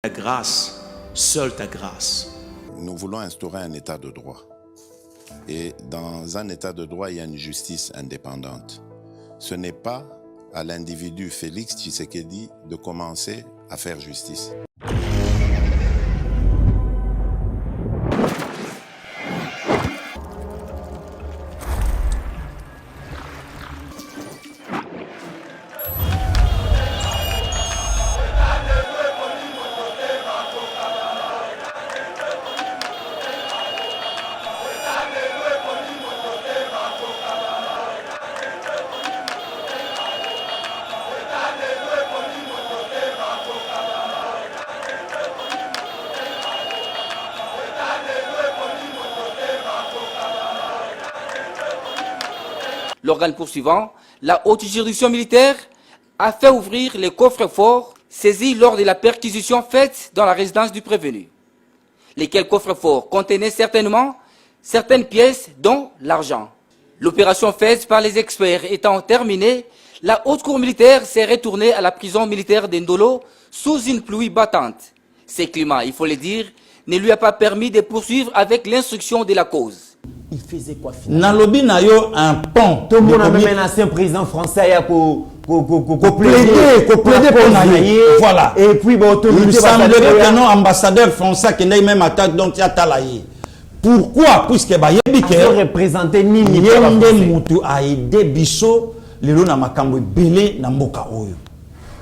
Ta grâce, seule ta grâce. Nous voulons instaurer un état de droit. Et dans un état de droit, il y a une justice indépendante. Ce n'est pas à l'individu Félix Tshisekedi de commencer à faire justice. L'organe poursuivant, la haute juridiction militaire a fait ouvrir les coffres forts saisis lors de la perquisition faite dans la résidence du prévenu. Lesquels coffres forts contenaient certainement certaines pièces, dont l'argent. L'opération faite par les experts étant terminée, la haute cour militaire s'est retournée à la prison militaire d'Indolo sous une pluie battante. Ce climat, il faut le dire, ne lui a pas permis de poursuivre avec l'instruction de la cause. Il faisait quoi finalement? Nalobi na yo un pont. Tout le monde a même un ancien président français qui plaider pour naïe. Voilà. Et puis bon, il semblerait que non ambassadeur français qui n'est même attaque donc il y a talaïe. Pourquoi? Puisque ba yebi ke représenter nini yende mutu a aidé biso lelo na makambo belé na mboka oyo.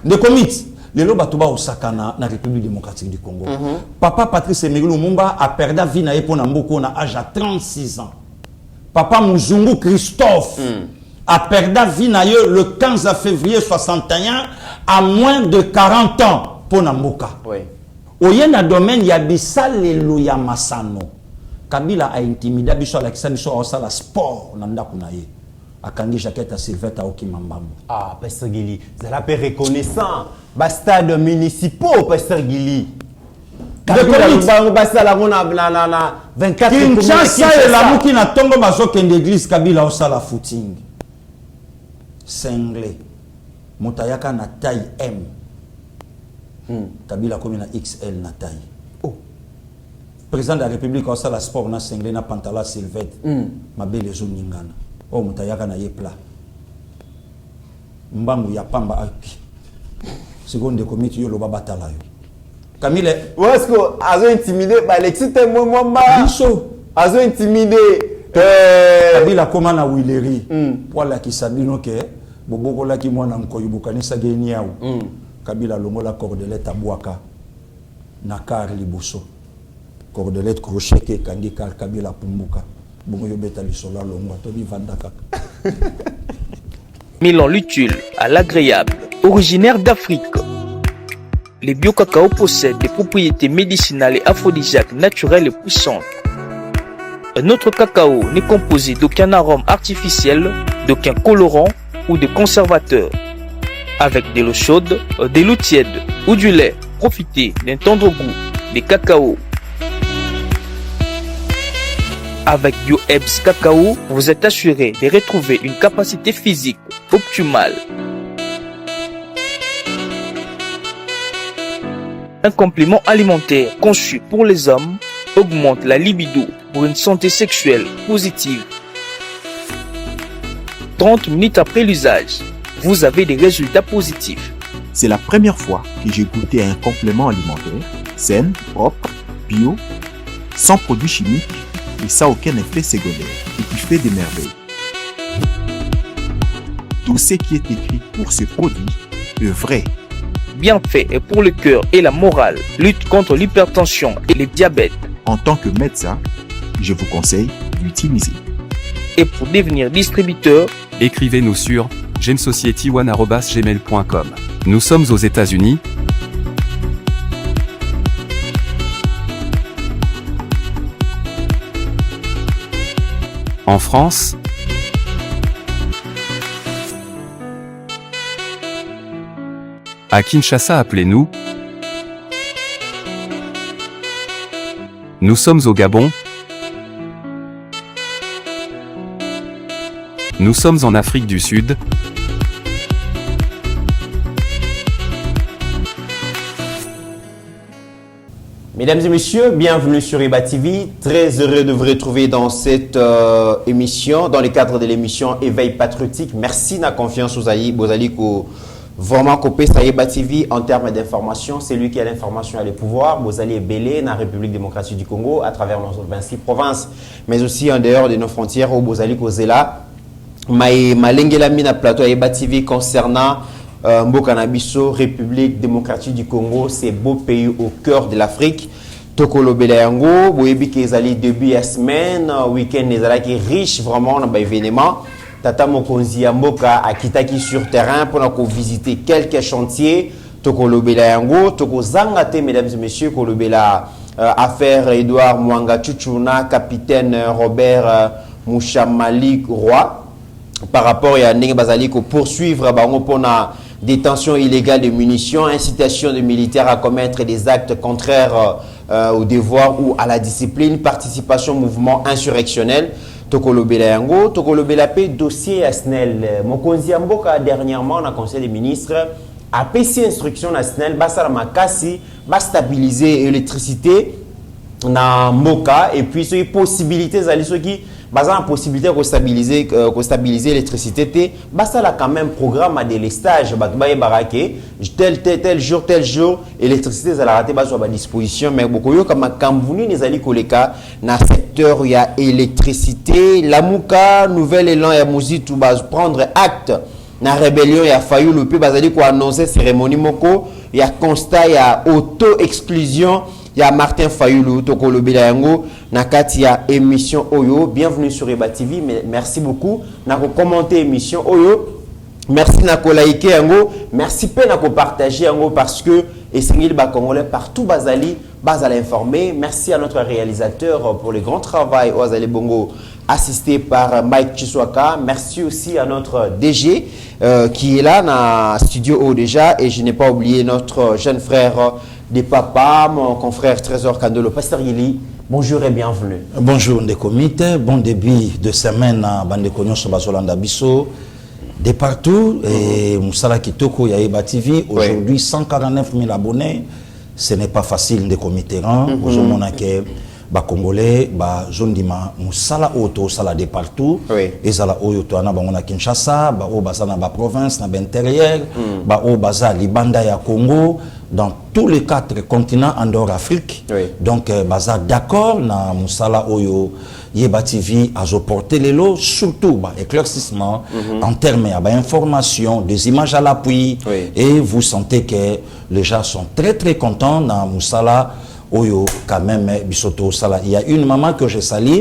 De commit lelo bato ba osaka na République démocratique du Congo. Papa Patrice Emery Lumumba a perdu vie na yepo na mboko na âge à 36 ans. Papa Muzungu Christophe a perdu vie na ye le 15 février 61 à moins de 40 ans pour Namboka. Oui. Oye na domaine ya bisalelo ya masano. Kabila a intimidé biso la kisani so osala sport na ndako na ye. Akangi jaquette à Sylvette Okimambambo. Ah, Pasteur Gili, vous allez peu reconnaissant. Bastade municipaux, Pasteur Gili. Kinshasa et la mouki na tongo bazoke d'église Kabila osala footing. Singlé. Motayaka na taille M. Kabila comme na XL na taille. Oh. Président de la République osala sport na singlé na pantalon Sylvette. Mabele zo ningana. Oh mutayaka na ye pla. Mbangu ya pamba aki. Seconde comité yo loba batala yo. Camille, est-ce que azo intimidé ba Alexis Temwemba biso azo intimidé Kabila koma na Wileri. Wala kisabino ke bobokola ki mwana nkoyibukanisa geni yawo. Kabila longola cordelette abwaka na kar liboso. Cordelette crochet ke kangi kar Kabila pumbuka. Mêlant l'utile à l'agréable, originaire d'Afrique, les bio-cacao possèdent des propriétés médicinales et aphrodisiaques naturelles et puissantes. Notre cacao n'est composé d'aucun arôme artificiel, d'aucun colorant ou de conservateur. Avec de l'eau chaude, de l'eau tiède ou du lait, profitez d'un tendre goût des cacao. Avec BioEbs Cacao, vous êtes assuré de retrouver une capacité physique optimale. Un complément alimentaire conçu pour les hommes augmente la libido pour une santé sexuelle positive. 30 minutes après l'usage, vous avez des résultats positifs. C'est la première fois que j'ai goûté un complément alimentaire sain, propre, bio, sans produits chimiques et sans aucun effet secondaire et qui fait des merveilles. Tout ce qui est écrit pour ce produit est vrai. Bien fait et pour le cœur et la morale, lutte contre l'hypertension et le diabète. En tant que médecin, je vous conseille d'utiliser. Et pour devenir distributeur, écrivez-nous sur gemsociety1@gmail.com. Nous sommes aux États-Unis. En France, à Kinshasa, appelez-nous. Nous sommes au Gabon. Nous sommes en Afrique du Sud. Mesdames et messieurs, bienvenue sur Eba TV. Très heureux de vous retrouver dans cette émission, dans le cadre de l'émission Éveil Patriotique. Merci de la confiance aux Ali. Vous allez vraiment couper ça Eba TV en termes d'information. C'est lui qui a l'information et le pouvoir. Vous allez belé dans la République démocratique du Congo à travers nos 26 provinces, mais aussi en dehors de nos frontières où vous allez causer là. Malengela mina plateau Eba TV concernant Mboka Nabiso, République démocratique du Congo, c'est beau pays au cœur de l'Afrique. Tokolo Belayango, Boyebi Kezali début de semaine, week-end Nezala qui est riche vraiment dans l'événement. Tata Mokonzi Mboka a Kitaki sur terrain pour nous visiter quelques chantiers. Tokolo Belayango, Toko Zangate, mesdames et messieurs, Kolobela affaire Edouard Mwanga Chuchuna, capitaine Robert Mouchamalik Roy. Par rapport à Ndenge Bazali pour poursuivre pour la détention illégale de munitions, incitation de militaires à commettre des actes contraires au devoir ou à la discipline, participation au mouvement insurrectionnel. Tokolo Belayango, Tokolo Belapé, dossier à SNEL. Mokonzi Mboka dernièrement dans le Conseil des ministres a passé instruction à SNEL, Basa Makasi, va stabiliser l'électricité dans Mboka et puis sur les possibilités qui la possibilité de stabiliser l'électricité, ça a quand même programme à délestage. Tel jour, l'électricité est à la disposition. Mais beaucoup comme Kambouni, les alliés dans le secteur, il y a électricité. La Mouka, nouvel élan, il y a Mouzi, tout va prendre acte. Dans la rébellion, il y a failli le pays, il y a annoncé cérémonie Moko, il y a constat, il y a auto-exclusion. Il y a Martin Fayoulou, Tokolo Belayango, Nakati ya émission Oyo. Bienvenue sur Eba TV. Merci beaucoup. Nako commenter émission Oyo. Merci nako liker yango. Merci pe nako partager yango parce que Essengil ba Congolais partout bazali informé. Merci à notre réalisateur pour le grand travail Oazali Bongo assisté par Mike Chiswaka. Merci aussi à notre DG qui est là dans studio O déjà et je n'ai pas oublié notre jeune frère des papas, mon confrère Trésor Kandolo, Pasteur Yili, bonjour et bienvenue. Bonjour des comités, bon début de semaine à Bandekognon sur Bazolanda Bisso, de partout, et Moussala Kitoko, Yaïba TV, aujourd'hui 149 000 abonnés, ce n'est pas facile de comités. Aujourd'hui, on a que Congolais, Zondima, Moussala Oto, Sala de partout, et Sala Oyoto, on a Kinshasa, Baza na province, na intérieur, Baza Libanda ya Congo, dans tous les 4 continents en dehors d'Afrique. Donc, Baza d'accord, na Moussala Oyo, Yeba TV a porté les lots, surtout éclaircissement en termes d'information, des images à l'appui, et vous sentez que les gens sont très très contents dans Moussala Oyo, quand même, Bisoto Sala. Il y a une maman que je salue,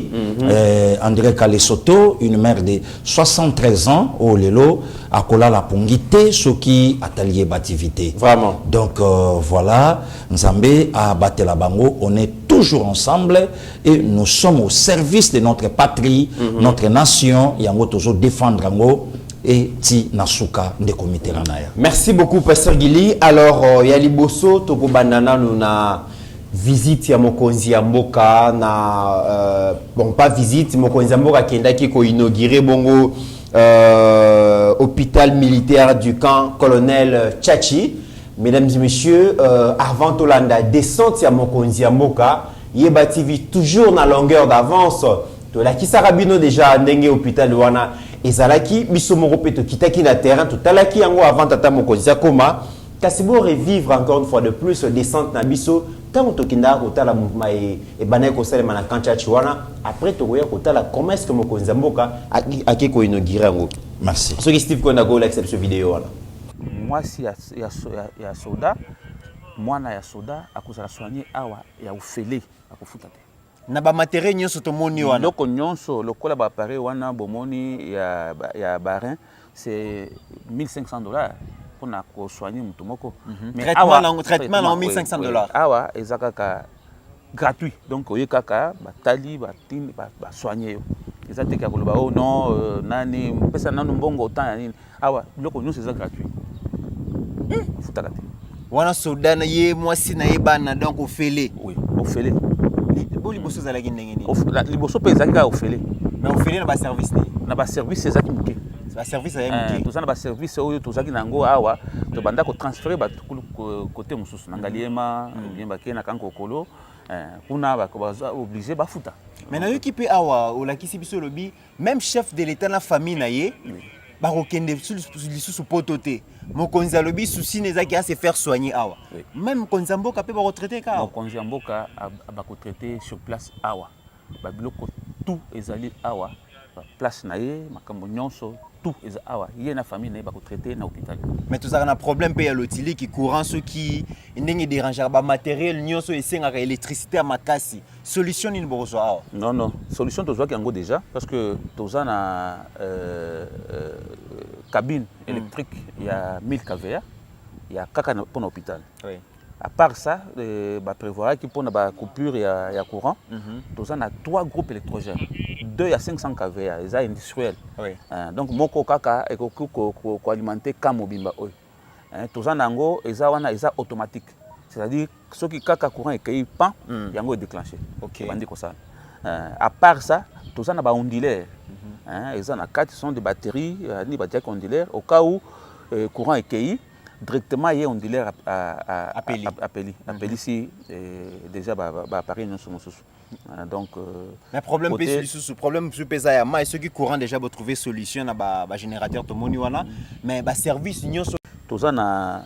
André Kalesoto, une mère de 73 ans, au Lelo, à Kola la Pongité, ce qui atelier bativité. Vraiment. Donc voilà, Nzambe à Batelabango, on est toujours ensemble et nous sommes au service de notre patrie, notre nation, et on va toujours défendre et ti nasuka de comité ranaya. Merci beaucoup, Pasteur Gili. Alors, Yaliboso, Toko Banana, nous na visite ya Mokonzi ya Mboka na bon pas visite Mokonzi ya Mboka kendaki ko inaugurer bongo hôpital militaire du camp colonel Tchachi. Mesdames et messieurs, avant Tolanda descente ya Mokonzi ya Mboka, Yeba TV toujours na longueur d'avance. To la Kisarabino déjà ndenge hôpital wana ezalaki biso moko peto kitaki na terrain to talaki yango avant tata Mokonzi ya koma. Kasibo revivre encore une fois de plus descente na biso. Après, comment est-ce que Mokonzi ya Mboka a inauguré? Merci. Ce qui Steve Konago accepte cette vidéo. Moi, si il y a soda, moi na ya soda, à cause de la soigner, awa, il y a ufele, à cause de na ba matériel nyonso to moni wana. Loko nyonso, lokola ba appareil wana bomoni ya barin, c'est $1,500. Pour soigner mutumoko. Traitement en $1,500. Awa ezakaka gratuit. Donc oye kaka batali batini soigner. Ezate ka koloba oh non nani pesa nanu mbongo autant ya nini. Awa loko nyonso c'est gratuit. Futaka te. Wana soda na ye mwasi na ye bana donc ofele. Oui, ofele. Liboso za la ndenge ni. Liboso pe ezaka ofele. Mais ofele na ba service ni. Na ba service ezaki muke. Ba service ya muke. Tozana ba service oyo tozaki nango awa to banda ko transférer ba côté mosusu na ngaliema bien bakee na kankokolo kuna baza obligé bafuta. Mais na yo ki pe awa olakisi biso lobi même chef de l'état na famille na ye bakokende lisusu poto te mokonzi alobi souci nezaki à se faire soigner awa même mokonzi ya mboka mpe bakotraite ka mokonzi ya mboka bakotraite sur place awa babiloko tout ezali awa place na ye makambo nyonso tout eza awa ye na famille na ye bakotraite na hôpital. Mais tozalaka na problème mpe ya lotili ki courant soki ndenge dérangeaka bamatériel nyonso esengaka électricité ya makasi solution nini bokozwa awa? Non, solution tozwaki yango déjà parce que toza na cabine électrique il y a 1000 kVA il y a kaka pour l'hôpital. Oui. À part ça, prévoir qu'il pour la coupure il y a courant. Toza na 3 groupes électrogènes. 2 à 500 kVA, ils sont industriels. Oui. Donc moko kaka et ko alimenter kamobimba oy. Toza nango eza automatique. C'est-à-dire ceux qui kaka courant et qui pan, yango est déclenché. OK. Bandi ko ça. À part ça, toza na ba ondulaire. Ils ont na 4 sont des batteries ni ba jack ondulaire au cas où courant est qui directement il y a ondulaire à appeli si déjà appareil non sous. Donc mais problème problème sur pesa ya mai ceux qui courant déjà ba trouver solution na ba générateur to moni wana mais ba service nyonso toza na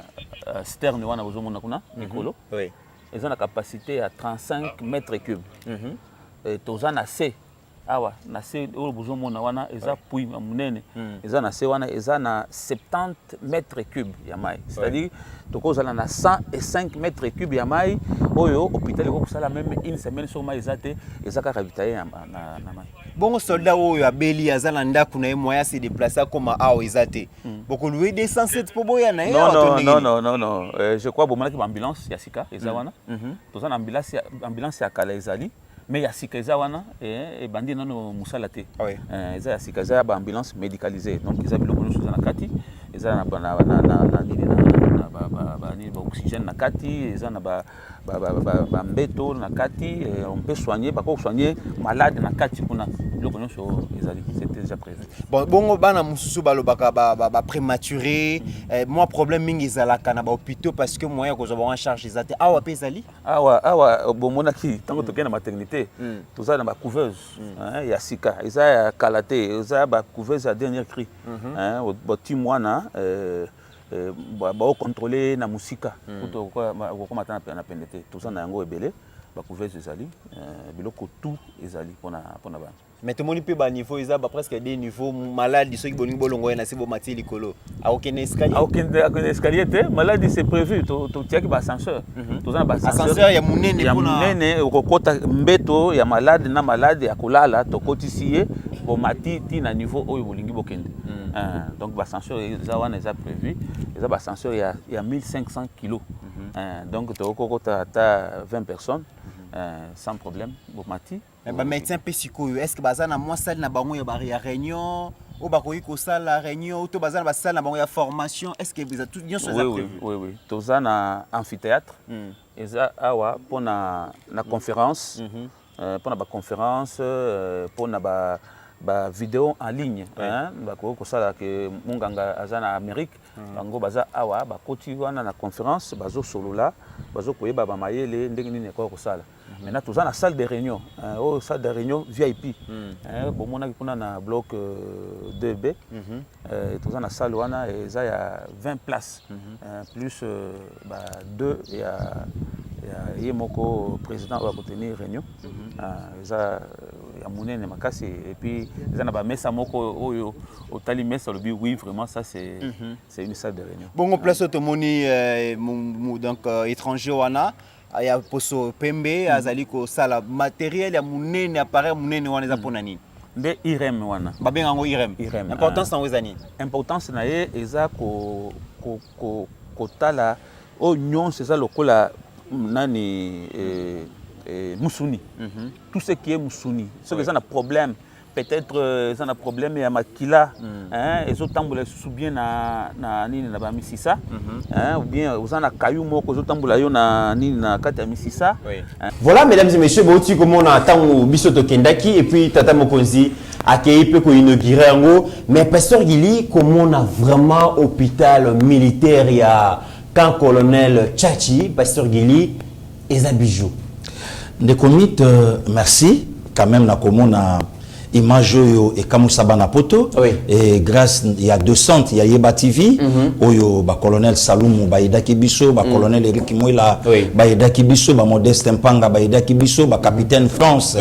citerne wana bozomona kuna nikolo. Oui. Ils ont la capacité à 35 mètres cubes. Et toza na C awa na se o bozomona wana eza puits munene eza na se wana eza na 70 mètres cubes ya mai, c'est-à-dire tokozala na 105 mètres cubes ya mai oyo hôpital ko sala même une semaine sur mai ezate ezaka ravitailler na mai. Bon soldat oyo abeli azala ndako na ye moya se déplacer comme awa ezate boko louer 207 pour boya na ye. Non, je crois bomana ki ambulance ya sika eza wana tozana ambulance ya kala ezali mais ya sika eza wana et bandi nano musala te eza ya sika eza ba ambulance médicalisée donc eza biloko nyonso eza na kati eza na nini na ni ba oxygène na kati eza na ba mbeto na kati on peut soigner ba ko soigner malade na kati kuna biloko nyonso ezali c'était déjà prévu. Bon bongo bana mususu balobaka ba prématuré moi problème mingi ezalaka na ba hôpitaux parce que moyen ko en charge ezate awa pe ezali awa bomona ki tango to kena maternité tout ça dans ba couveuse ya sika eza ya kalaté eza ba couveuse à dernier cri ba timwana ba contrôler na musika to ko matana na pendete tout ça na yango ebele ba couveuse ezali biloko tout ezali pona ba. Mais tout le monde peut ba niveau ils ont presque des niveaux malades ceux qui bolingi bolongo na sibo mati likolo a aucun escalier te malade c'est prévu to tiaki ba ascenseur to za ba ascenseur ya munene pona munene okokota mbeto ya malade na malade ya kolala to kotisiye bo mati ti na niveau oyo bolingi bokende donc ba ascenseur za wana eza prévu eza ba ascenseur ya 1500 kg donc to okokota ta 20 personnes sans problème bo mati. Ba médecin psycho est-ce que bazana moi salle na bango ya réunion ou ba koyi ko sala réunion ou to bazana ba salle na bango ya formation est-ce que vous avez tout bien sur ça prévu? Oui toza na amphithéâtre eza awa pona na conférence pona ba conférence pona ba vidéo en ligne ba ko sala ke munganga azana Amérique bango baza awa ba koti wana na conférence bazo solola bazo koyeba ba mayele ndenge nini ko sala. Maintenant, tout ça dans la salle de réunion, salle de réunion VIP. Bon, on a un bloc 2B. Tout ça dans la salle où il y a 20 places. Plus 2, il y a le président va tenir réunion. Il y a Mounene Makasi et puis il y a Messa Moko au Tali Messa. Oui, vraiment, ça c'est une salle de réunion. Bon, on place automoni donc étranger wana. Ya poso pembe azali ko sala matériel ya munene appareil munene wana za pona nini nde IRM wana babenga ngo IRM importance na wezani importance na ye eza ko tala o nyonso eza lokola nani musuni tout ce qui est musuni ce que ça na problème peut-être ça na problème ya makila ezo tambola sous bien na nini na ba misisa ou bien uzana kayu moko ezo tambola yo na nini na kati ya misisa. Voilà mesdames et messieurs boti comme on attend biso to kendaki et puis tata mokonzi accueilli peut ko inaugurer ngo mais pasteur Gili comment on a vraiment hôpital militaire ya camp colonel Tchachi, Pasteur Guili, et Zabijou. De commit, merci. Quand même, la commune a image et Kamusabana Poto. Oui. Et grâce, il y a 200, il y a Yeba TV, Oyo, colonel Saloum, Baïda Kibiso, colonel Eric Mouila, Baïda Kibiso, Modeste Mpanga, Baïda Kibiso, capitaine France,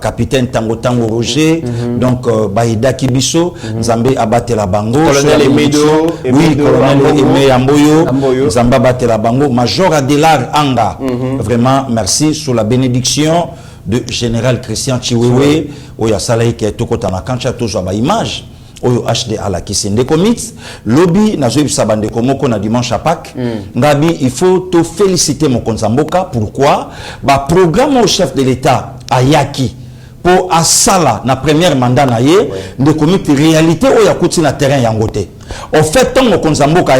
capitaine Tango Tango Roger, donc Baïda Kibiso, Zambé Abatela Bango, colonel Emedo, oui, colonel Eme Amboyo, Zamba Abatela Bango, major Adelar Anga. Vraiment, merci sur la bénédiction de général Christian Chiwewe, Oya Salahi qui est tokota na kancha toujours ba image, Oyo HD à la Kisende Commits, lobby na zoïb sabande komoko na dimanche à Pâques. Ngabi, il faut te féliciter mon Konzamboka. Pourquoi? Ba programme au chef de l'État Ayaki pour Asala na première mandat na ye de comité réalité Oya kuti na terrain yangote. En fait, tant mon Konzamboka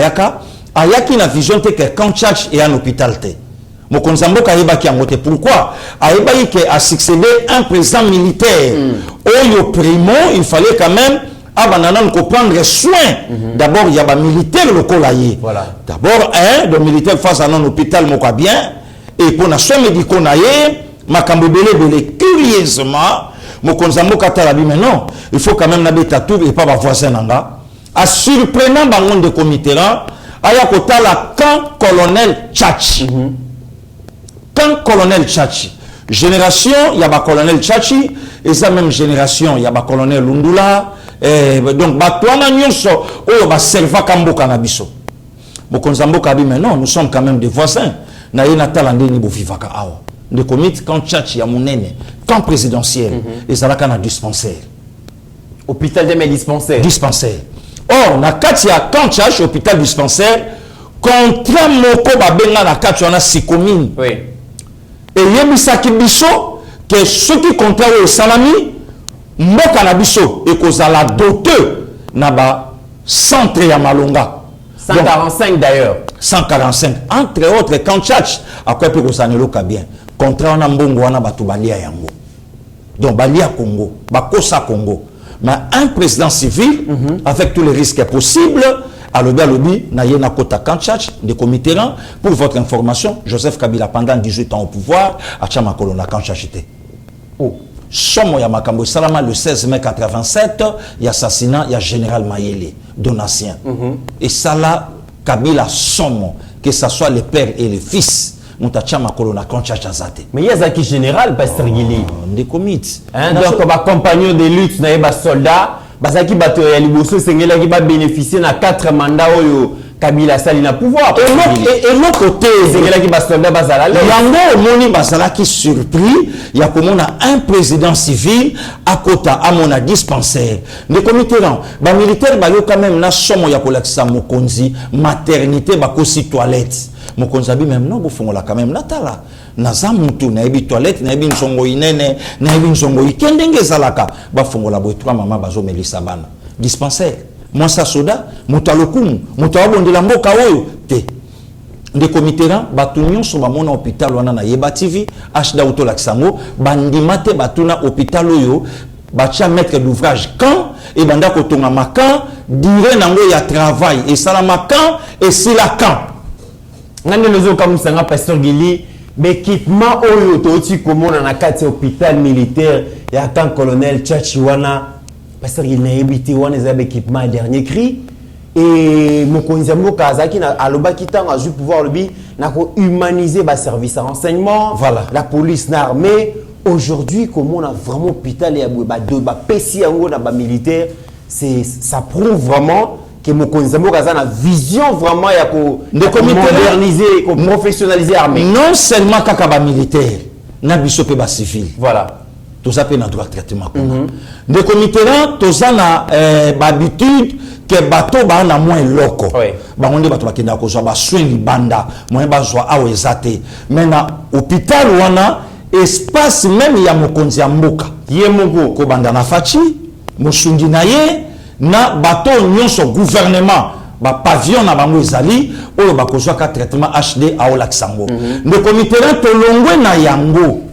Ayaki na vision te que quand charge et un hôpital te. Mokonzamboka ayebaki yangote. Pourquoi? Ayebaki que a succédé un président militaire. Oyo primo, il fallait quand même prendre soin. D'abord, il y a des militaires locaux là. Voilà. D'abord, de militaires face à un hôpital moka bien. Et pour les soins médicaux na ye, makambo belé curieusement, Mokonzamboka talabi mais non, il faut quand même n'habiter tout et pas ma voisin nanga. A surprenant bangon de comité là, aya kota la camp colonel Tchachi. Quand colonel Tchachi, génération, il y a colonel Tchachi, et ça même génération, il y a colonel Lundula, donc, Batouana Nyonso, oh, va servir Kamboka Nabiso. Mokonzamboka dit, mais non, nous sommes quand même des voisins. Naïna Talande ni Bovivaka Awa. De comité, quand Tchachi a mon aîné, quand présidentiel, et ça là a dispensaire. Hôpital des dispensaires. Dispensaire. Or, na Katia, quand Tchachi, hôpital dispensaire, contrat Moko Babenga na Katia, on a 6 communes. Oui. Et Yebisaki Biso, que ceux qui comptent au Salami, Mboka na Biso, et qu'on a la dote, naba centre ya Malonga. 145 d'ailleurs. 145. Entre autres, quand Tchatch, après que ça ne l'oka bien. Contrat on a Mbongo, on a Batu Balia Yango. Donc Balia Congo, Bakosa Congo. Mais un président civil, avec tous les risques possibles, à l'obé, Nayena Kota Kanchach, de comité pour votre information, Joseph Kabila, pendant 18 ans au pouvoir, à Chamakolona Kanchachité. Oh, Somo Yamakambo Salama, le 16 mai 87, il y a assassinat, il y a général Mayele, donatien. Et ça là, Kabila Somo, que ce soit les pères et les fils, Moutachamakolona Kanchachazate. Mais il y a Zaki général, Pasteur Guili. Des comités. Donc, compagnon de lutte, il y a soldats. Bazaki bato ya liboso sengela ki ba bénéficier na 4 mandats oyo Kabila sali na pouvoir. Et l'autre côté sengela ki ba soldat bazala yango moni bazala ki surpris ya komona un président civil à kota à mon dispensaire ne comité là ba militaire ba yo quand même na somo ya kolakisa mokonzi maternité ba ko si toilette mokonzi abi même non bo fongola quand même natala naza mutu na ebi toilette na ebi nsongo inene na ebi nsongo ikendenge zalaka ba fongola bo 3 mama bazo melisa bana dispensaire moi sa soda mutalokumu mutawabondela mboka oyo te de comité là batu nyonso ba mona hôpital wana na Yeba TV ashda auto laksango bandimate batuna hôpital oyo bacha maître d'ouvrage quand et banda kotonga makan dire nango ya travail et sala makan et sila quand ngane lozo kamusanga Pasteur Guili l'équipement oyo toti komona na kati hôpital militaire ya camp colonel Tchachi wana Pasteur Guili na ebiti wana za équipement dernier cri et Mokonzamboka azaki na alobaki tanga a pouvoir lobi na ko humaniser ba service renseignement voilà la police na armée aujourd'hui comme on a vraiment hôpital ya ba pesi yango na ba militaire c'est ça prouve vraiment que Mokonzamboka a une vision vraiment ya ko moderniser, ko professionnaliser l'armée. Non seulement kakaba militaire, na biso pe ba civil. Voilà. Tout ça peut na droit traitement. De comité là, tout ça na habitude que bateau ba na moins loco. Ba on dit bateau ba kenda ko so ba soin banda, moins ba zo awezate. Mais na hôpital wana espace même ya Mokonzamboka. Ye moko ko banda na fachi, mosungi na ye na bateau nyonso gouvernement ba pavillon na bango ezali oyo bakozwa ka traitement HD à Olaksango. Le comité là tolongwe na yango.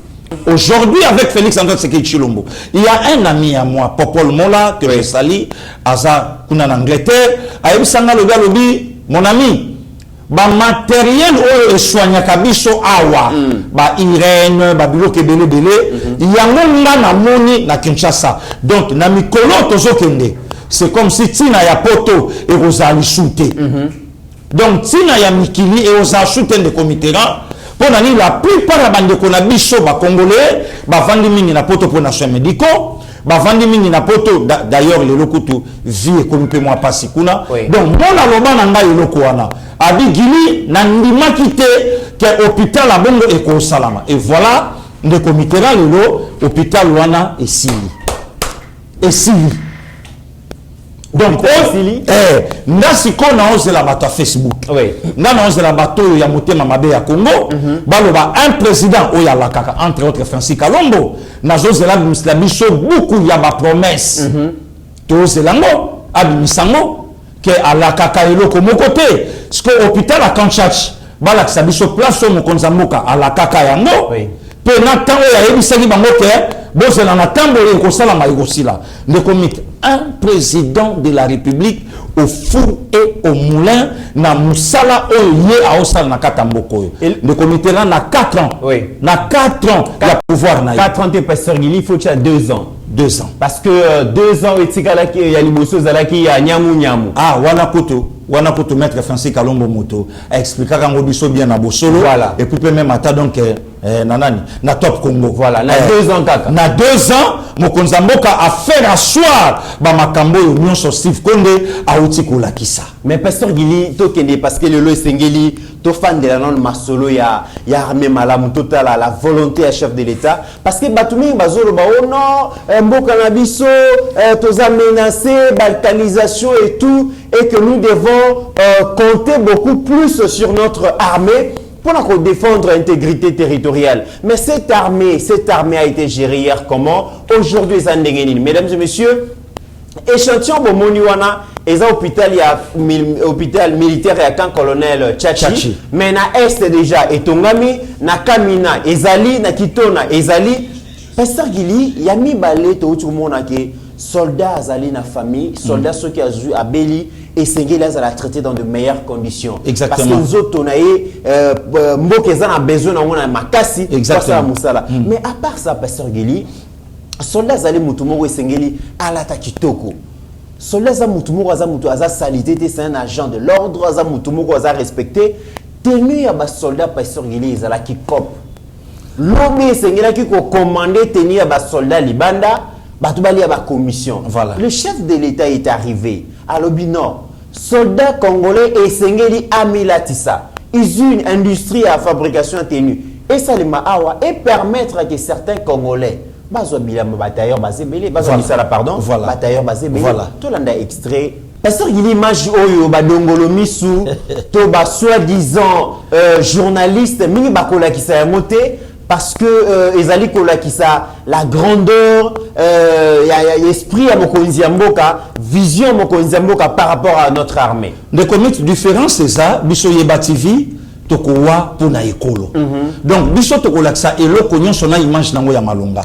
Aujourd'hui avec Félix Antoine Tshisekedi Tshilombo, il y a un ami à moi, Popol Mola que je salue, Aza kuna en Angleterre, ayebisanga lobi mon ami ba matériel oyo soignaka biso awa ba Irène ba biloko belé yango nga na moni na Kinshasa. Donc na mikolo tozokende c'est comme si tina ya poto et rosali shooté. Donc tina ya mikili et rosali shooté de comitéran pour nani la plupart ya bande ko na biso ba congolais ba vandi mingi na poto pour na soins médicaux ba vandi mingi na poto d'ailleurs les lokutu vie ekomi moi pasi kuna. Donc mona loba na ngai eloko wana abigili na ndimaki te ke hôpital a bongo eko salama et voilà le comité là lelo hôpital wana esili donc ndasi ko na ozela bato Facebook na ozela bato ya motema mabe ya Congo baloba un président oya la kaka entre autres Francis Kalombo na zozela la biso beaucoup ya ba promesse to zelango abimisango que à la kaka eloko moko te parce que hôpital à Kanchach bala sa biso place mo konzamoka à la kaka yango pe na tango ya ebisaki bango ke bozela na tambole ko sala ma igosila le comité un président de la République au four et au moulin na musala oye a osala na katamboko le comité là na 4 ans na 4 ans la pouvoir na 4 ans de pasteur Gili faut tu as 2 ans. 2 ans parce que 2 ans etikalaki ya liboso zalaki ya nyamu ah wana koto maître Francis Kalombo moto expliquer kango biso bien na bosolo voilà. Et puis même ata donc nanani na top Congo voilà na 2 ans kaka na 2 ans mokonza mboka a faire asseoir ba makambo yo nyonso Steve Konde a utikula kisa mais pasteur Gili to kende parce que le lo sengeli to fan de la non masolo ya armée malamu total la volonté à chef de l'état parce que batumi bazolo ba oh non mboka na biso toza menacé balkanisation et tout et que nous devons compter beaucoup plus sur notre armée pour défendre l'intégrité territoriale. Mais cette armée a été gérée hier comment? Aujourd'hui, mesdames et messieurs, échantillon Bomoniwana, et hôpital militaire et camp colonel Tchachi, mais na est déjà etongami, na Kamina, Ezali, na Kitona, Ezali, Pasteur Gili, yami balé to tout le monde soldats azali na famille, soldats ceux qui ont à Beli et Sengeli a traité dans de meilleures conditions. Exactement. Parce que nous autres on a mbokezan a besoin on a makasi exactement musala. Mais à part ça pasteur Gili, soldats azali mutumo et Sengeli ala ta kitoko. Soldats za mutumo aza salité c'est un agent de l'ordre, za mutumo aza respecté. Tenu ya ba soldat pasteur Gili ezala ki cop. L'homme Sengeli qui commandé tenir ya ba soldat libanda Batubali a commission. Voilà. Le chef de l'État est arrivé à l'Obino. Soldats congolais et Sengeli Amilatissa. Ils ont une industrie à fabrication tenue. Et ça les maawa et permettre que certains Congolais, batailleur basé belé, pardon, batailleur basé belé, tout l'anda extrait. Parce qu'il image oyo badongolo misu, to ba soi-disant journaliste mini bakola qui s'est monté. Parce que ezali kola qui ça la grandeur esprit à mokonzi mboka vision mokonzi mboka par rapport à notre armée de commettre différence c'est ça biso yeba TV tokowa pour na ekolo donc biso tokola ça eloko nyonso na image nango ya malonga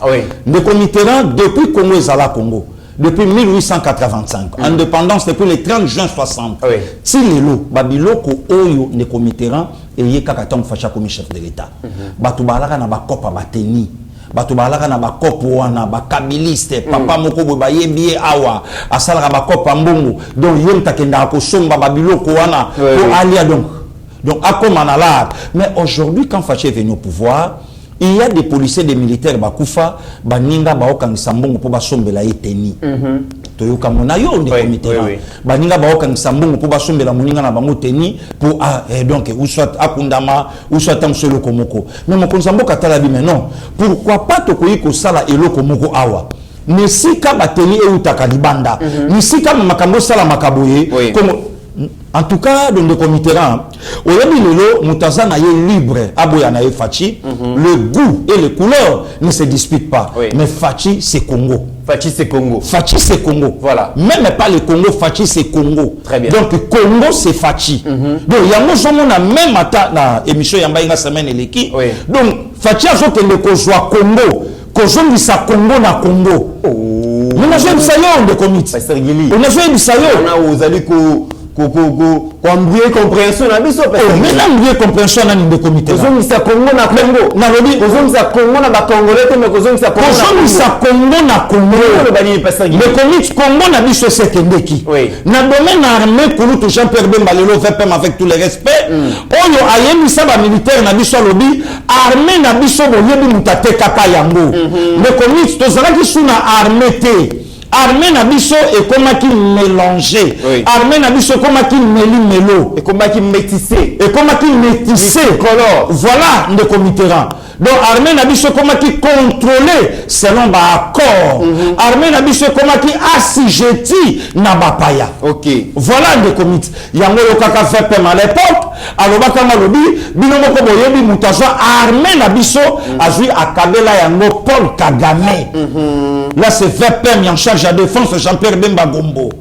de comité depuis Congo ezala Congo depuis 1885 indépendance depuis le 30 juin 60 si lelo babiloko oyo ne comité et yé kakaton facha comme chef de l'état batu balaka na bakopa bateni batu balaka na bakopo wana bakabiliste papa moko boy bayembi awa asala bakopa mbongo donc yem takenda ko somba babiloko wana pour alia donc akomana là mais aujourd'hui quand Faché est venu au pouvoir il y a des policiers, des militaires bakufa baninga baokangisa mbongo po basombela eteni toyoka mona yo ndi comité baninga baokangisa mbongo po basombela moninga na bango teni pour donc ou soit akundama ou soit tamselo komoko mais mokonza mboka tala bi mais non pourquoi pas to koyi ko sala eloko moko awa nisika bateni e utaka libanda nisika makambo sala makaboye comme en tout cas dans le comité là oyebi lelo mutazana est libre aboya na Fachi le goût et les couleurs ne se disputent pas mais Fachi c'est Congo voilà même pas le Congo Fachi c'est Congo très bien donc Congo c'est Fachi donc yango somona même ata na émission yamba inga semaine eleki donc Fachi azoke le kozwa Congo kozongisa Congo na Congo on a fait ça yo de comité pasteur Gili on a fait ça yo on a ozali ko embrouiller compréhension na biso mais là embrouiller compréhension na ndeko comité kozongisa Congo na Congo na lobi kozongisa Congo na ba Congolais te mais kozongisa Congo na Congo le comité Congo na biso sekendeki na domaine armé kulutu Jean-Pierre Bemba lelo VPM avec tout le respect oyo ayemisa ba militaire na biso lobi armée na biso boyebi mutate kapa yango le comité tozalaki suna armée te armée na biso et comment qui mélanger armée na biso comment qui méli-mélo et comment qui métissé color voilà le comité donc armée na biso comment qui contrôler selon ba accord armée na biso comment qui assujetti na bapaya voilà le comité yango lokaka VPM à l'époque alobaka ngalobi bino moko boyebi mutazwa armée na biso azui akabela yango Paul Kagame là c'est VPM en charge à défense Jean-Pierre Bemba Gombo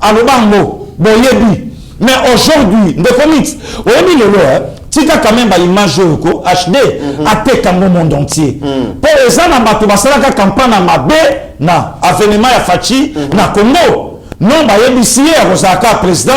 alobango boyebi mais aujourd'hui de comics oyebi lelo tika quand même ba image ko HD ateka mo monde entier pour ezana bato basalaka campagne na mabe na avènement ya Fachi na Congo non bayebisi ye akozalaka président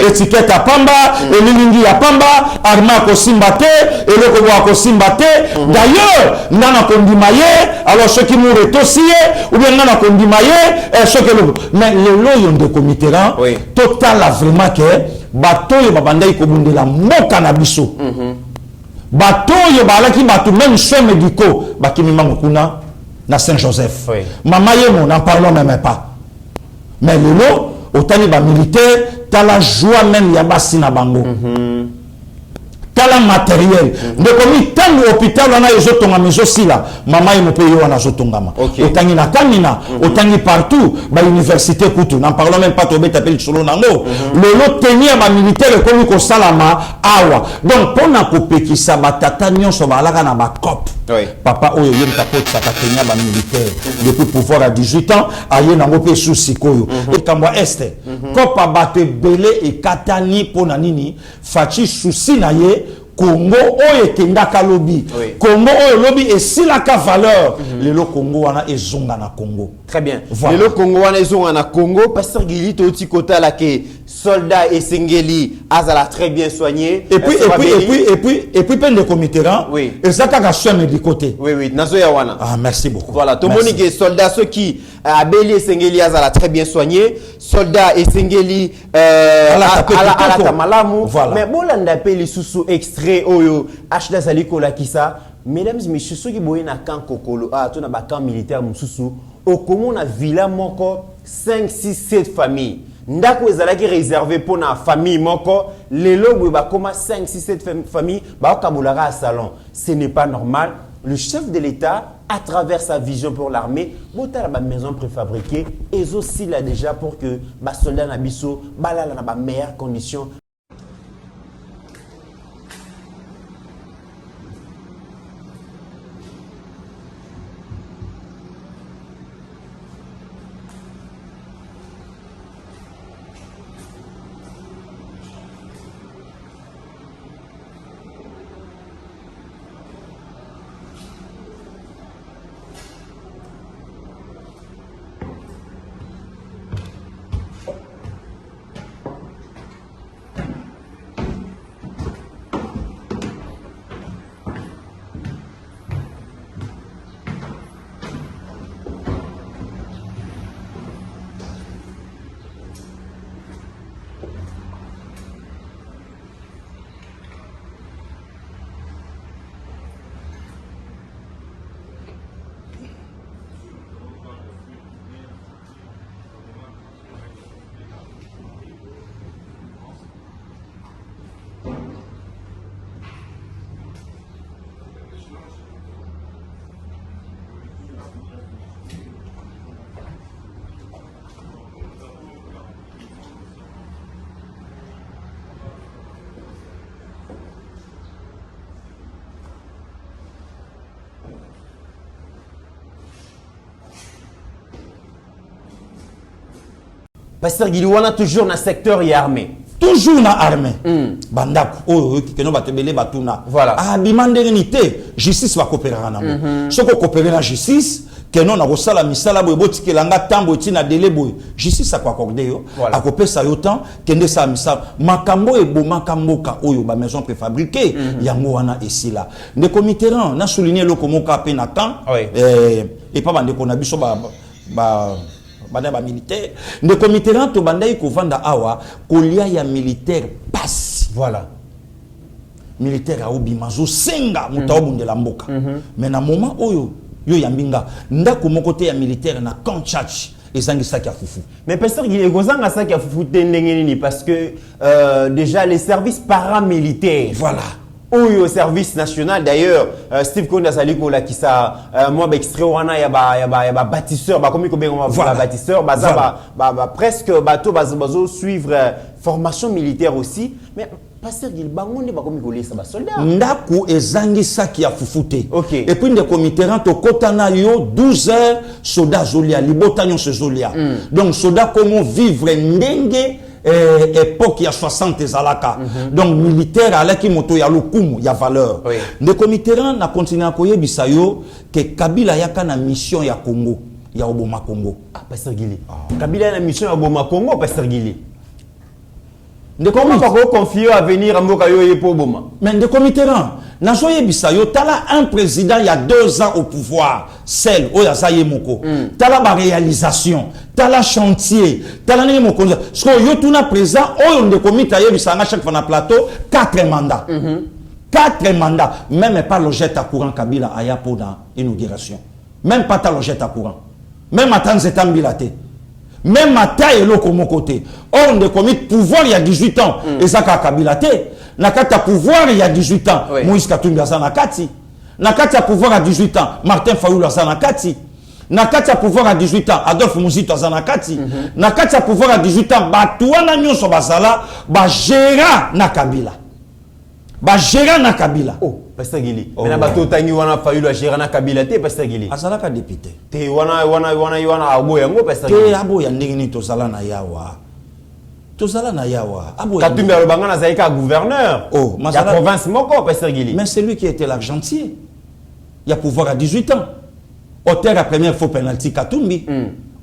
étiquette ya pamba elilingi ya pamba arma kosimba te eloko boya kosimba te d'ailleurs nga na kondima ye alors soki muretosi ye ou bien nga na kondima ye soki eloko mais lelo oyo ndeko Mitterrand totala vraiment ke bato oyo babandaki kobundela mboka na biso bato oyo balaki bato même soins médicaux bakimimango kuna na Saint-Joseph mama yemo n'en parlons même pas. Mais lelo otani ba militaire tala joie même ya basi na bango tala matériel de komi tango hôpital wana ezotonga mezo sila mama yemo pe yo wana zotongama otangi na kamina otangi partout ba université kutu n'en parlons même pas tobeta pe solo nango lelo tenir ba militaire komi ko salama awa donc pona ko pekisa batata nyonso balaka na ba cop papa oyo yem tapot sa katenya ba militaire depuis pouvoir à 18 ans aye nango pe souci koyo et kambwa este kopa bate belé et katani pona nini fachi souci na ye Congo oyo kendaka lobi Congo oyo lobi et si la valeur lelo Congo wana ezonga na Congo très bien lelo Congo wana ezonga na Congo pasteur Gili toti kota la ke soldat et sengeli azala très bien soigné et puis peine de Mitterrand et ça ka soin de côté nazo ya wana merci beaucoup voilà to moni ke soldat ceux qui abeli sengeli azala très bien soigné soldat et sengeli ala malamu mais bolanda pe li susu extrait oyo achda saliko la kisa mesdames et messieurs ceux qui boye na camp kokolo to na ba camp militaire mususu okomo na villa moko 5 6 7 familles ndako ezalaki réservé pour na famille moko lelo boye ba koma 5 6 7 familles ba kabolaka à salon ce n'est pas normal. Le chef de l'État, à travers sa vision pour l'armée, bota la maison préfabriquée et aussi là déjà pour que les soldats nabiso balala na meilleures conditions. Pasteur Gili wana toujours dans secteur et armé. Toujours dans armée. Bandaku oh qui no batebele batuna. Voilà. Ah bimandernité, justice va coopérer na mo. Soko coopérer na justice que non na kosala misala boye botikelanga tambo etina délai boye justice a accordé yo a kopesa yo temps kende sa misala makambo ebomaka mboka oyo ba maison préfabriquée yango wana esila ndeko Mitterrand na souligner loko moka pe na temps et pas bande ko na biso ba militaire ndeko Mitterrand to bandai ko vanda awa kolia ya militaire passe voilà militaire a obi mazo senga mutaobu de la mboka mais na moment oyo yo yambinga ndako moko te ya militaire na Kanchach ezangi saki ya fufu mais pasteur il kozanga saki ya fufu tendenge nini parce que déjà les services paramilitaires voilà au service national d'ailleurs Steve Konda sali ko la kisa moi ba extrait wana ya ba bâtisseur ba komi ko benga ba bâtisseur ba presque bateau bazo suivre formation militaire aussi mais pasteur Gil bangonde ba komi ko lesa ba soldat ndako ezangi saki ya fufute okay. Et puis ndeko Mitterrand to kotana yo 12 heures soda zolia libotanyo se zolia donc soda comment vivre ndenge époque il y a 60 zalaka donc militaire alaki moto ya lokumu ya valeur ndeko Mitterrand na continuer koyebisa yo que Kabila yaka na mission ya Congo ya oboma Congo pasteur Gili Kabila na mission ya oboma Congo pasteur Gili comment pas confier à venir à mboka yo yepo oboma mais ndeko Mitterrand na soyebisa yo tala un président il y a 2 ans au pouvoir celle oya saye moko tala ba réalisation tala chantier tala ne moko so yo tuna président oyo ndeko Mitterrand yebisa nga chaque fois na plateau 4 mandats 4 mandats même pas le jet à courant Kabila aya pour dans inauguration même pas ta le jet à courant même attendre cet ambilate même à taille l'eau comme côté. Or, on commis pouvoir il y a 18 ans. Et ça, Kabila te. Nakata pouvoir il y a 18 ans. Moïse Katumbi a Nakati. Nakata pouvoir à 18 ans. Martin Fayoul a Nakati. Nakata pouvoir à 18 ans. Adolphe Mouzito a Nakati. Nakata pouvoir à 18 ans. Batouana Nyonso Basala. Gérant na Kabila. Gérant na Kabila. Oh, pasteur Gili. Mais bato tangi wana Fayoul gérant na Kabila te pasteur Gili. Azalaka député. Te wana abo yango pasteur Gili. Te abo ya ndengini tozala na yawa. Tozala na yawa. Abo Katumbi alobanga na zaika gouverneur. Oh, la province moko pasteur Gili. Mais c'est lui qui était l'argentier. Il y a pouvoir à 18 ans. Auteur à première fois penalty Katumbi.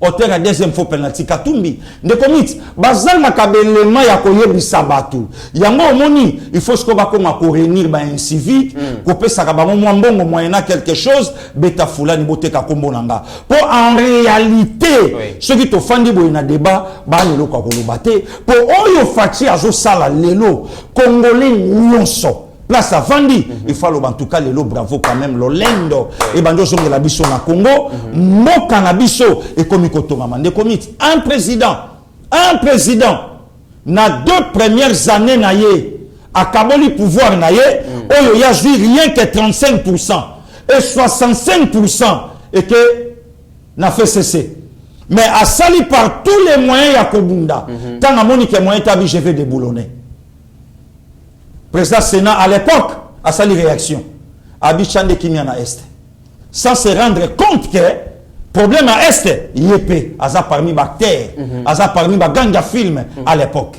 Auteur à deuxième fois penalty Katumbi. De commit, bazal makabelema ya koyebisa batu. Yango omoni, il faut ce qu'on va comme réunir ba un civique, ko pesa ka ba mbongo moyena quelque chose, beta fulani boteka kombo nanga. Pour en réalité, ceux qui te fandi bo na débat, ba lelo ko kolobate, pour oyo fachi azo sala lelo, congolais nyonso. Place à Vandi, il faut en tout cas le bravo quand même l'Olendo et banjo sur la biso na Congo, mo canabiso et comme ikotonga un président na 2 premières années na ye à Kaboli pouvoir na ye oyo ya joué rien que 35% et 65% et que n'a fait cesser. Mais à sali par tous les moyens ya kobunda. Tant à monique moyen tabi je vais déboulonner. Président Sénat à l'époque a sali réaction. Abichande Kimiana Est. Sans se rendre compte que problème à Est, yépé, aza parmi bactères, aza parmi baganga film à l'époque.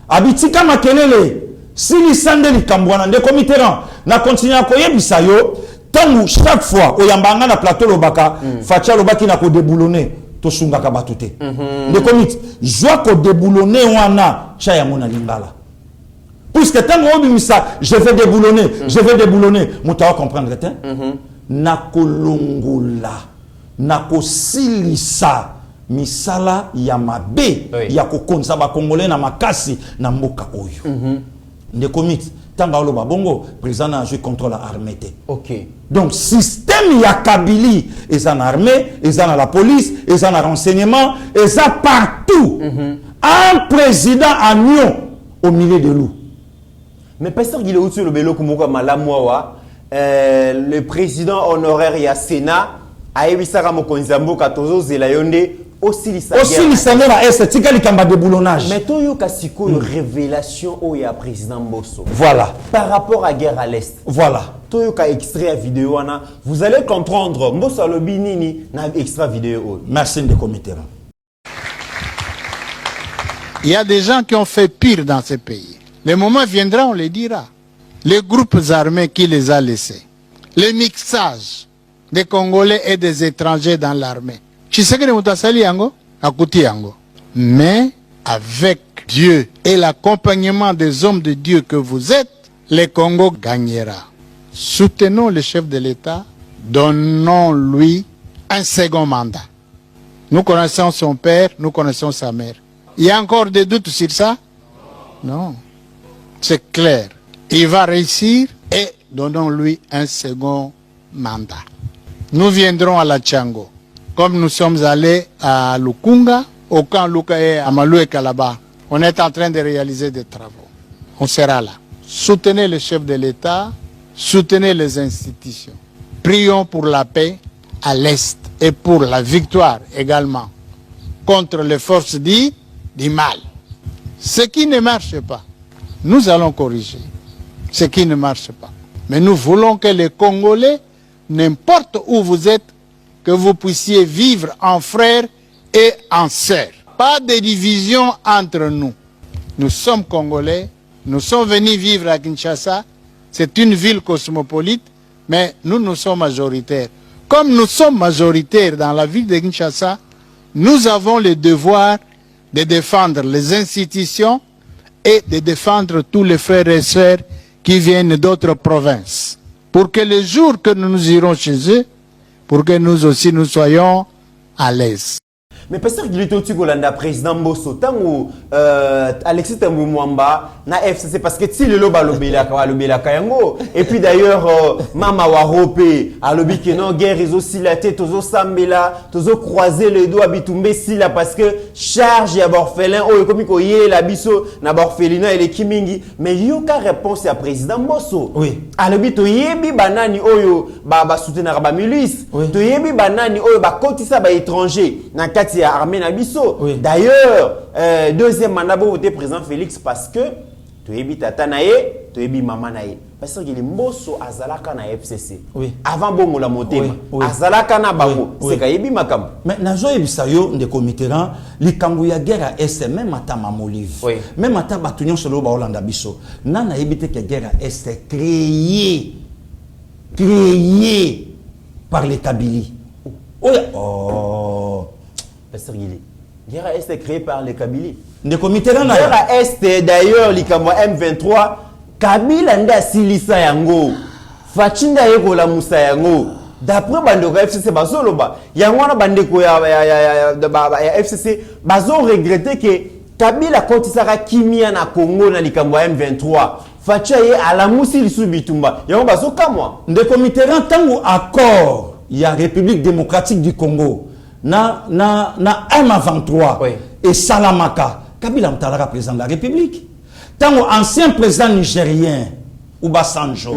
Abitika makelele, sili sande li kambwana de Mitterrand na continue à koyebisa yo, tangu chaque fois oyambanga na plateau lobaka, facha lobaki na ko déboulonner to sunga ka batute. De comité, joie ko déboulonner wana cha ya mona lingala. Puisque tant je vais déboulonner, Mouta va comprendre. Nakolongola, nakosilisa, misala yamabe, yako konsa ba congolais na makasi na mboka oyo. Nde komite, tanga oloba bongo, président a joué contre l'armée. Ok. Donc système ya Kabili, ils en armée, ils en la police, ils en renseignement, ils en partout. Un président à Nyon au milieu de loups. Mais pasteur Gili Outsu le Belo Kumuka Malamwawa, le président honoraire ya Sénat a ebisaka mokonzambo katozo zelayonde aussi l'isanga na est tikali kamba de boulonnage. Mais toyo kasiko une révélation au ya président Mbosso. Voilà. Par rapport à guerre à l'est. Voilà. Toyo ka extrait à vidéo wana, vous allez comprendre Mbosso lobi nini na extra vidéo. Merci de comité. Il y a des gens qui ont fait pire dans ce pays. Le moment viendra, on le dira. Les groupes armés qui les a laissés, les mixages, des Congolais et des étrangers dans l'armée. Tshisekedi Mutasali yango, akuti yango. Mais avec Dieu et l'accompagnement des hommes de Dieu que vous êtes, le Congo gagnera. Soutenons le chef de l'État, donnons-lui un second mandat. Nous connaissons son père, nous connaissons sa mère. Il y a encore des doutes sur ça? Non. C'est clair. Il va réussir et donnons-lui un second mandat. Nous viendrons à la Tchango. Comme nous sommes allés à Lukunga, au camp Lukae, à Malou et Kalaba. On est en train de réaliser des travaux. On sera là. Soutenez le chef de l'État, soutenez les institutions. Prions pour la paix à l'Est et pour la victoire également contre les forces du mal. Ce qui ne marche pas, nous allons corriger. Ce qui ne marche pas. Mais nous voulons que les Congolais, n'importe où vous êtes, que vous puissiez vivre en frères et en sœurs. Pas de division entre nous. Nous sommes Congolais, nous sommes venus vivre à Kinshasa. C'est une ville cosmopolite, mais nous sommes majoritaires. Comme nous sommes majoritaires dans la ville de Kinshasa, nous avons le devoir de défendre les institutions et de défendre tous les frères et sœurs qui viennent d'autres provinces. Pour que le jour que nous irons chez eux, pour que nous aussi nous soyons à l'aise. Mais pasteur Gilito Tugolanda, président Mbosso, tango Alexis Tambou Mwamba na FCC parce que si le loba lobela kayango et puis d'ailleurs Mama Warope a lobi que non guerre ils aussi la tête tozo sambela tozo croiser les doigts bitumbe sila parce que charge ya borfelin o comme ko yé la biso na borfelina et les kimingi mais yoka réponse à président Mbosso. Oui. A lobi to yebi banani oyo ba soutenir ba milice. To yebi banani oyo ba kotisa ba étranger na kati ya armée na biso. Oui. D'ailleurs deuxième mandat pour voter président Félix parce que tu ebi tata na ye, tu ebi maman na ye. Parce que les Mbosso azalaka na FCC. Oui. Avant bongo la motema. Oui. Azalaka na bango. Oui. C'est ka ebi makam. Mais nazo ebisa yo ndeko Mitterrand, likambo ya guerre à Est même ata mamolive. Oui. Même ata batunyo solo ba Hollande biso. Nana ebite que guerre à Est créée par les Kabylie. Oh. Pasteur Guili. Guerre à Est est créée par les Kabylie. Guerre à Est, d'ailleurs, l'Ikamwa M23, Kabila nda silisa yango. Fachinda yeko la musa yango. D'après Bandeko FCC, bazoloba. Yango na bandeko ya FCC, bazo regretté que Kabila kontisaka kimia na Congo na l'Ikamwa M23. Facha ye ala musi lisu bitumba. Yango bazo kamwa. Ndeko Mitterrand tango accord, il y a République démocratique du Congo. Na M23 oui. Et Salamaka. Kabila Mtalaka président de la République. Tant ancien président nigérien Obasanjo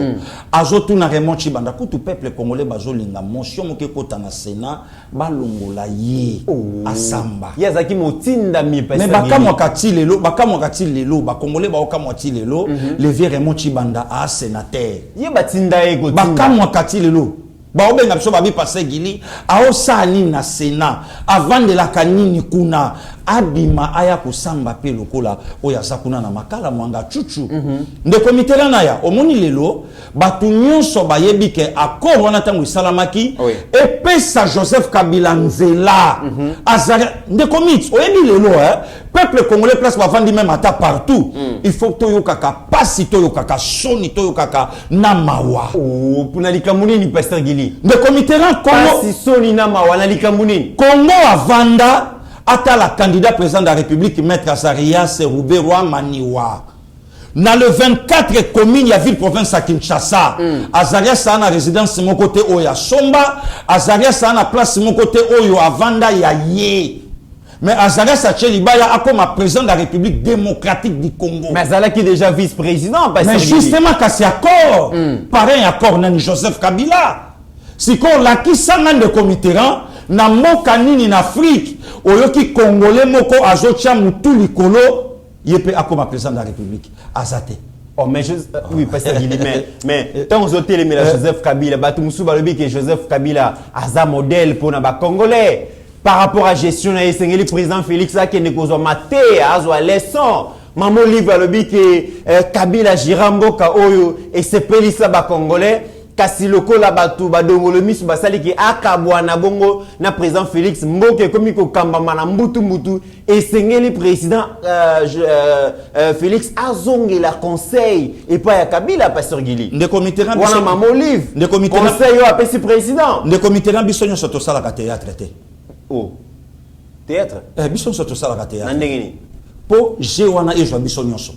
azotu na Raymond Chibanda kutu peuple congolais bazolinga motion moke kota na Sénat balongola ye asamba. Yazaki motinda mi pesa. Mais bakamwa kati lelo ba congolais ba okamwa ti lelo le vieux Raymond Chibanda a sénateur. Ye batinda ego bakamwa kati lelo. Baobenga biso babi passé gili ao sani na Sénat avant de la kanini kuna abima aya kusamba pe lokola oya sakuna na makala mwanga chuchu ndeko Mitterrand na ya omoni lelo batu nyonso bayebi ke accord wana tango isalamaki et pesa Joseph Kabila nzela azara ndeko mit oyebi lelo peuple congolais place bavandi même ata partout il faut toyo kaka pasi toyo kaka soni toyo kaka na mawa puna likamuni ni pasteur Gili ndeko Mitterrand Congo pasi soni na mawa na likamuni Congo avanda ata la candidat président de la République maître Azarias Rouberwa Maniwa dans le 24 communes il y a ville province à Kinshasa Azarias a na résidence mon côté oya Somba Azarias a na place mon côté oyo avanda ya ye mais Azarias Achelibaya a comme président de la République démocratique du Congo mais Azala qui est déjà vice-président mais justement quand c'est accord pareil accord nani Joseph Kabila si qu'on l'a qui s'en de Mitterrand na moka nini en Afrique oyoki congolais moko azotia mutu likolo yepe akoma président de la République azate oh mais oui parce que mais tant aux hôtels mais Joseph Kabila batu musu balobi que Joseph Kabila aza modèle pour na ba congolais par rapport à gestion na esengeli président Félix akende kozwa maté azwa leçon mamo livre balobi que Kabila Jiramboka oyo et sepelisa ba congolais kasi lokola batu badongolo misu basali ki akabwana bongo na président Félix Mboke komi ko kambama na mbutu esengeli président Félix azongi la conseil et pas ya Kabila pasteur Gili ndeko mitera wana mama Olive ndeko mitera conseil yo apesi président ndeko mitera biso nyonso to sala ka théâtre te oh théâtre biso nyonso to sala ka théâtre na ndengeni po je wana ezwa biso nyonso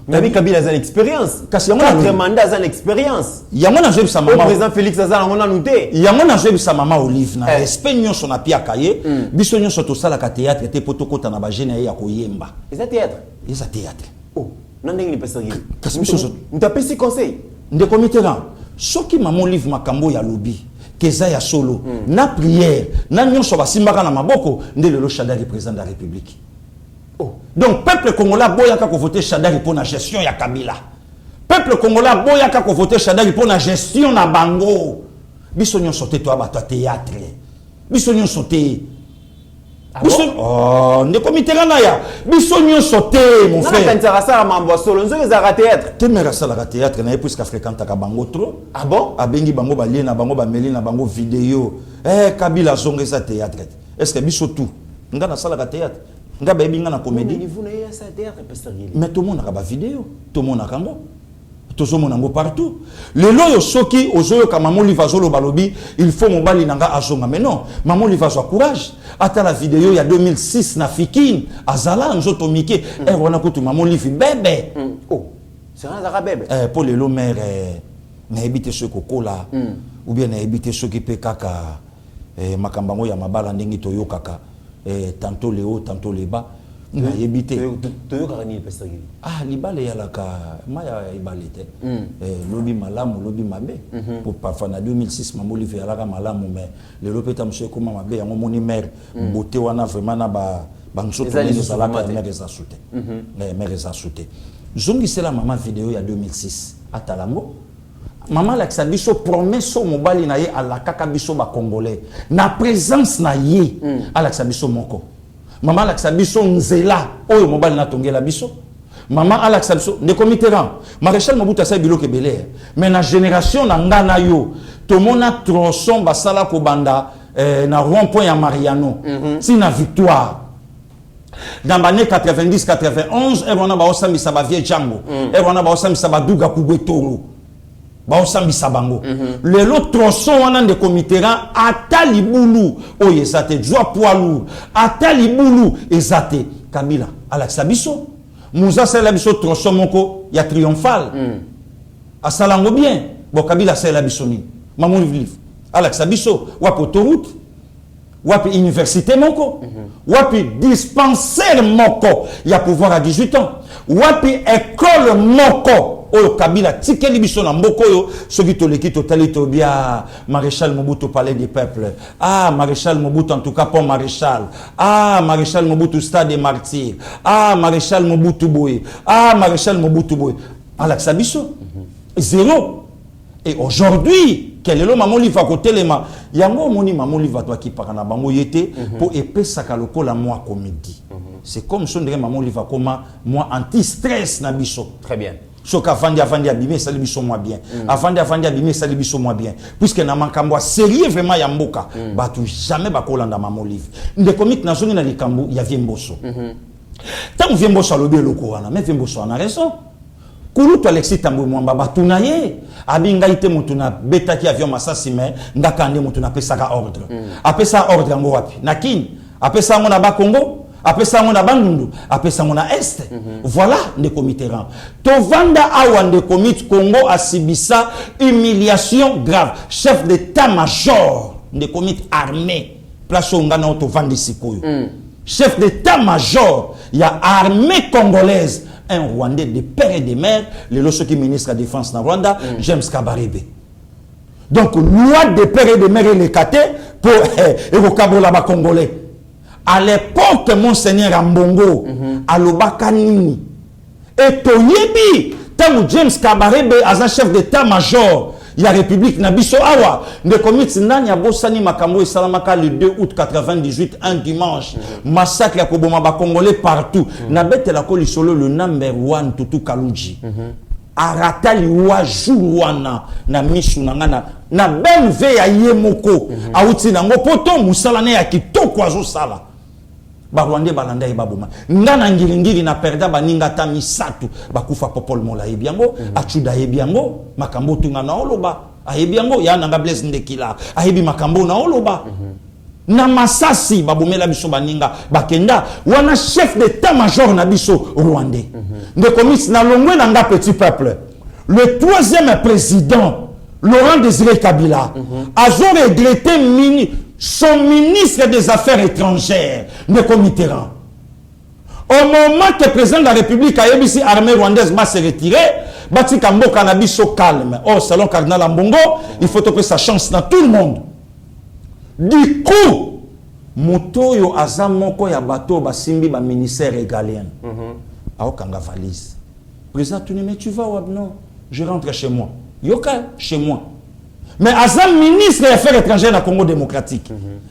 mais Kabila a l'expérience. Kasi yango 4 mandats a l'expérience. Yango na jebi sa mama. Le président Félix Azala on a noté. Yango na jebi sa mama Olive na respect nyonso na pia kaye. Biso nyonso to sala ka théâtre te poto kota na ba jeune ya koyemba. Eza théâtre. Eza théâtre. Oh, nandenge ni pesa gili. Kasi biso so ntapesi conseil. Ndeko mitera. Soki mama Olive makambo ya lobi. Keza ya solo. Na prière. Na nyonso basimbaka na maboko nde lelo Shadari président de la République. Oh. Donc, peuple congolais boyaka ko voter Shadari pour la gestion ya Kabila. Peuple congolais boyaka ko voter Shadari pour la gestion na bango. Biso nyon sote to abato théâtre. Biso nyon sote. Biso oh, ndeko mitera ya. Biso nyon sote mon frère. Na kantara sala mambo solo nzo za théâtre. Temera sala théâtre na puisque fréquente ka bango trop. Ah bon? Abengi bango balie na bango ba meli na bango vidéo. Kabila zongeza théâtre. Est-ce que biso tout ngana sala théâtre? Nga baebinga na comédie mais tout le monde a ba vidéo tout le monde a kango tout le monde a partout le loyo soki ozoyo ka maman livazolo balobi il faut mobali nanga azonga mais non maman livazo courage ata la vidéo ya 2006 na Fikine azala nzoto mike wana kutu maman livi bébé oh c'est un zara bébé pour le lo mère na ebité ce kokola ou bien na ebité ce qui pe kaka makambango ya mabala ndenge toyo kaka tantôt les hauts, tantôt les bas. Na yebité. Ah, libale ya laka maya ibalete. Lobi malamu, lobi mabe. Pour parfois na 2006 mamoli ve alaka malamu mais le lopeta monsieur comment mabe yango moni mère beauté wana vraiment na ba bangsoto les alaka mère eza souté. Mère eza souté. Zongi c'est la maman vidéo ya 2006 atalango. Maman laksa biso promesse mobali na ye alakaka biso ba congolais na présence na ye alaksa biso moko maman laksa biso nzela oyo mobali na tongela biso maman alaksa biso ndeko mitera maréchal Mobutu asa biloko ebele mais na génération na ngana yo tomona tronçon basala ko banda na rond-point ya Mariano si na victoire dans l'année 90-91 on a ba osambisa ba vie Django on a ba osambisa ba Duga Kugwetoro ba osambisa bango lelo tronçon wana de komitera atali bulu oyo ezate joie poilu atali bulu ezate Kabila alakisa biso muza sala biso tronçon moko ya triomphal asalango bien bo Kabila sala biso ni maman livre alakisa biso wapo autoroute wapi université moko wapi dispensaire moko ya pouvoir à 18 ans wapi école moko oyo Kabila tikeli biso na mboko oyo soki toleki totali tobia maréchal Mobutu palais des peuples ah maréchal Mobutu en tout cas pont maréchal ah maréchal Mobutu stade des martyrs ah maréchal Mobutu boy ah maréchal Mobutu boy alakisa biso zéro et aujourd'hui quel est le maman liva côté les ma yango moni maman liva toi qui parle na bango yete pour epesaka lokola moi comédie c'est comme son maman liva comme moi anti stress na biso très bien. So qu'avandi abimé ça biso moins bien avandi abimé ça biso moins bien puisque na makambo sérieux vraiment ya mboka batu jamais bakolanda maman live ndeko mit na zongi na likambo ya viemboso tant viemboso alobi loko wana mais viemboso ana raison kulutu Alexis Tambwe Mwamba batuna ye abinga ite mutu na betaki avion masasi mais ngakande mutu na pesaka ordre apesa ordre ngo wapi na kini apesa ngo na Bakongo apesa ngo na Bandundu apesa ngo na Est voilà ndeko Mitterrand tovanda awa ndeko mit Congo asibisa humiliation grave chef d'état-major ndeko mit armée place ngana tovandi sikoyo chef d'état-major ya armée congolaise un Rwandais de père et de mère, le lorsque ministre de la Défense na Rwanda, James Kabarebe. Donc, loi de père et de mère est l'écaté pour le là congolais. À l'époque, Monseigneur Ambongo, à l'Obakanini, et Toyebi, tant James Kabarebe, as un chef d'état-major, il y a République Nabiso Awa, de comité Nanya Bossani Makambo et Salamaka le 2 août 98, un dimanche. Massacre à Koboma Congolais partout. Nabete la colisolo le number one Tutu Kaluji. arata liwa jour wana na misu nanga na BMW ya yemoko auti nango poto musala ne ya kitoko azo sala ba Rwandais balanda ebaboma ngana ngilingili na perda baninga ta misatu bakufa popol mola yebiango achuda yebiango makambo tunga na oloba ayebiango ya nanga Blaise Ndekila ayebi makambo na oloba na masasi babomela biso baninga bakenda wana chef d'état-major na biso rwandais de komis na longwe na nga petit peuple le troisième président Laurent Désiré Kabila a regretté son ministre des Affaires étrangères de Mitterrand. Au moment que le président de la République a dit l'armée rwandaise va se retirer, Bati Kambo Kanabiso calme. Oh, selon Cardinal Ambongo, il faut que sa chance dans tout le monde. Du coup, Motoyo Azamoko ya bateau basimbi ba ministère régalien. Aokanga valise. Président, tu vas ou non? Je rentre chez moi. Yoka, chez moi. Mais Azam ministre des Affaires étrangères na Congo démocratique.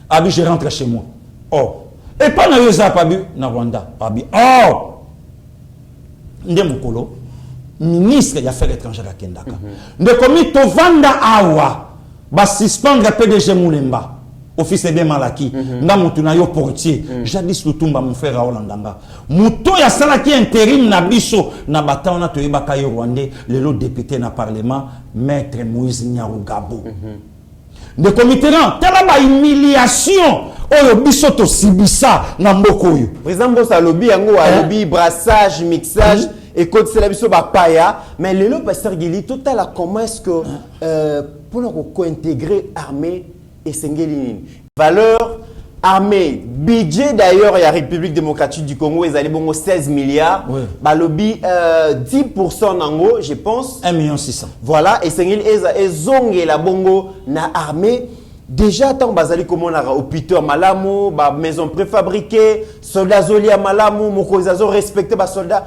Abi, je rentre chez moi. Oh. Et pas na Yosa Pabu, na Rwanda. Abi, oh. Ndemukolo, ministre des Affaires étrangères à Kendaka. De komi tovanda awa, ba suspendre PDG Moulemba. Office bien malaki. Nga mutu na yo portier. Jadis Lutumba mon frère Aolandanga. Muto ya salaki intérim na biso na bataona to yebaka yo Rwandais, le lot député na parlement, maître Moïse Nyarugabo. De Mitterrand, tala ba humiliation oyo biso to sibisa na mboko yo. Président Bossa lobby yango lobby brassage, mixage et code c'est la biso ba paya, mais le lot pasteur Gili total comment est-ce que pour nous co-intégrer armée et Sengelini. Valeur armée, budget d'ailleurs, il y a République démocratique du Congo, ils allaient bon 16 milliards. Oui. Bah, lobby 10% nango, je pense. 1,6 million. Voilà, et Sengel et zonge la bongo na armée. Déjà, tant bazali comme on a hôpital malamu, bah maison préfabriquée, soldats zoli à malamu, mokozazo respecté bah soldats.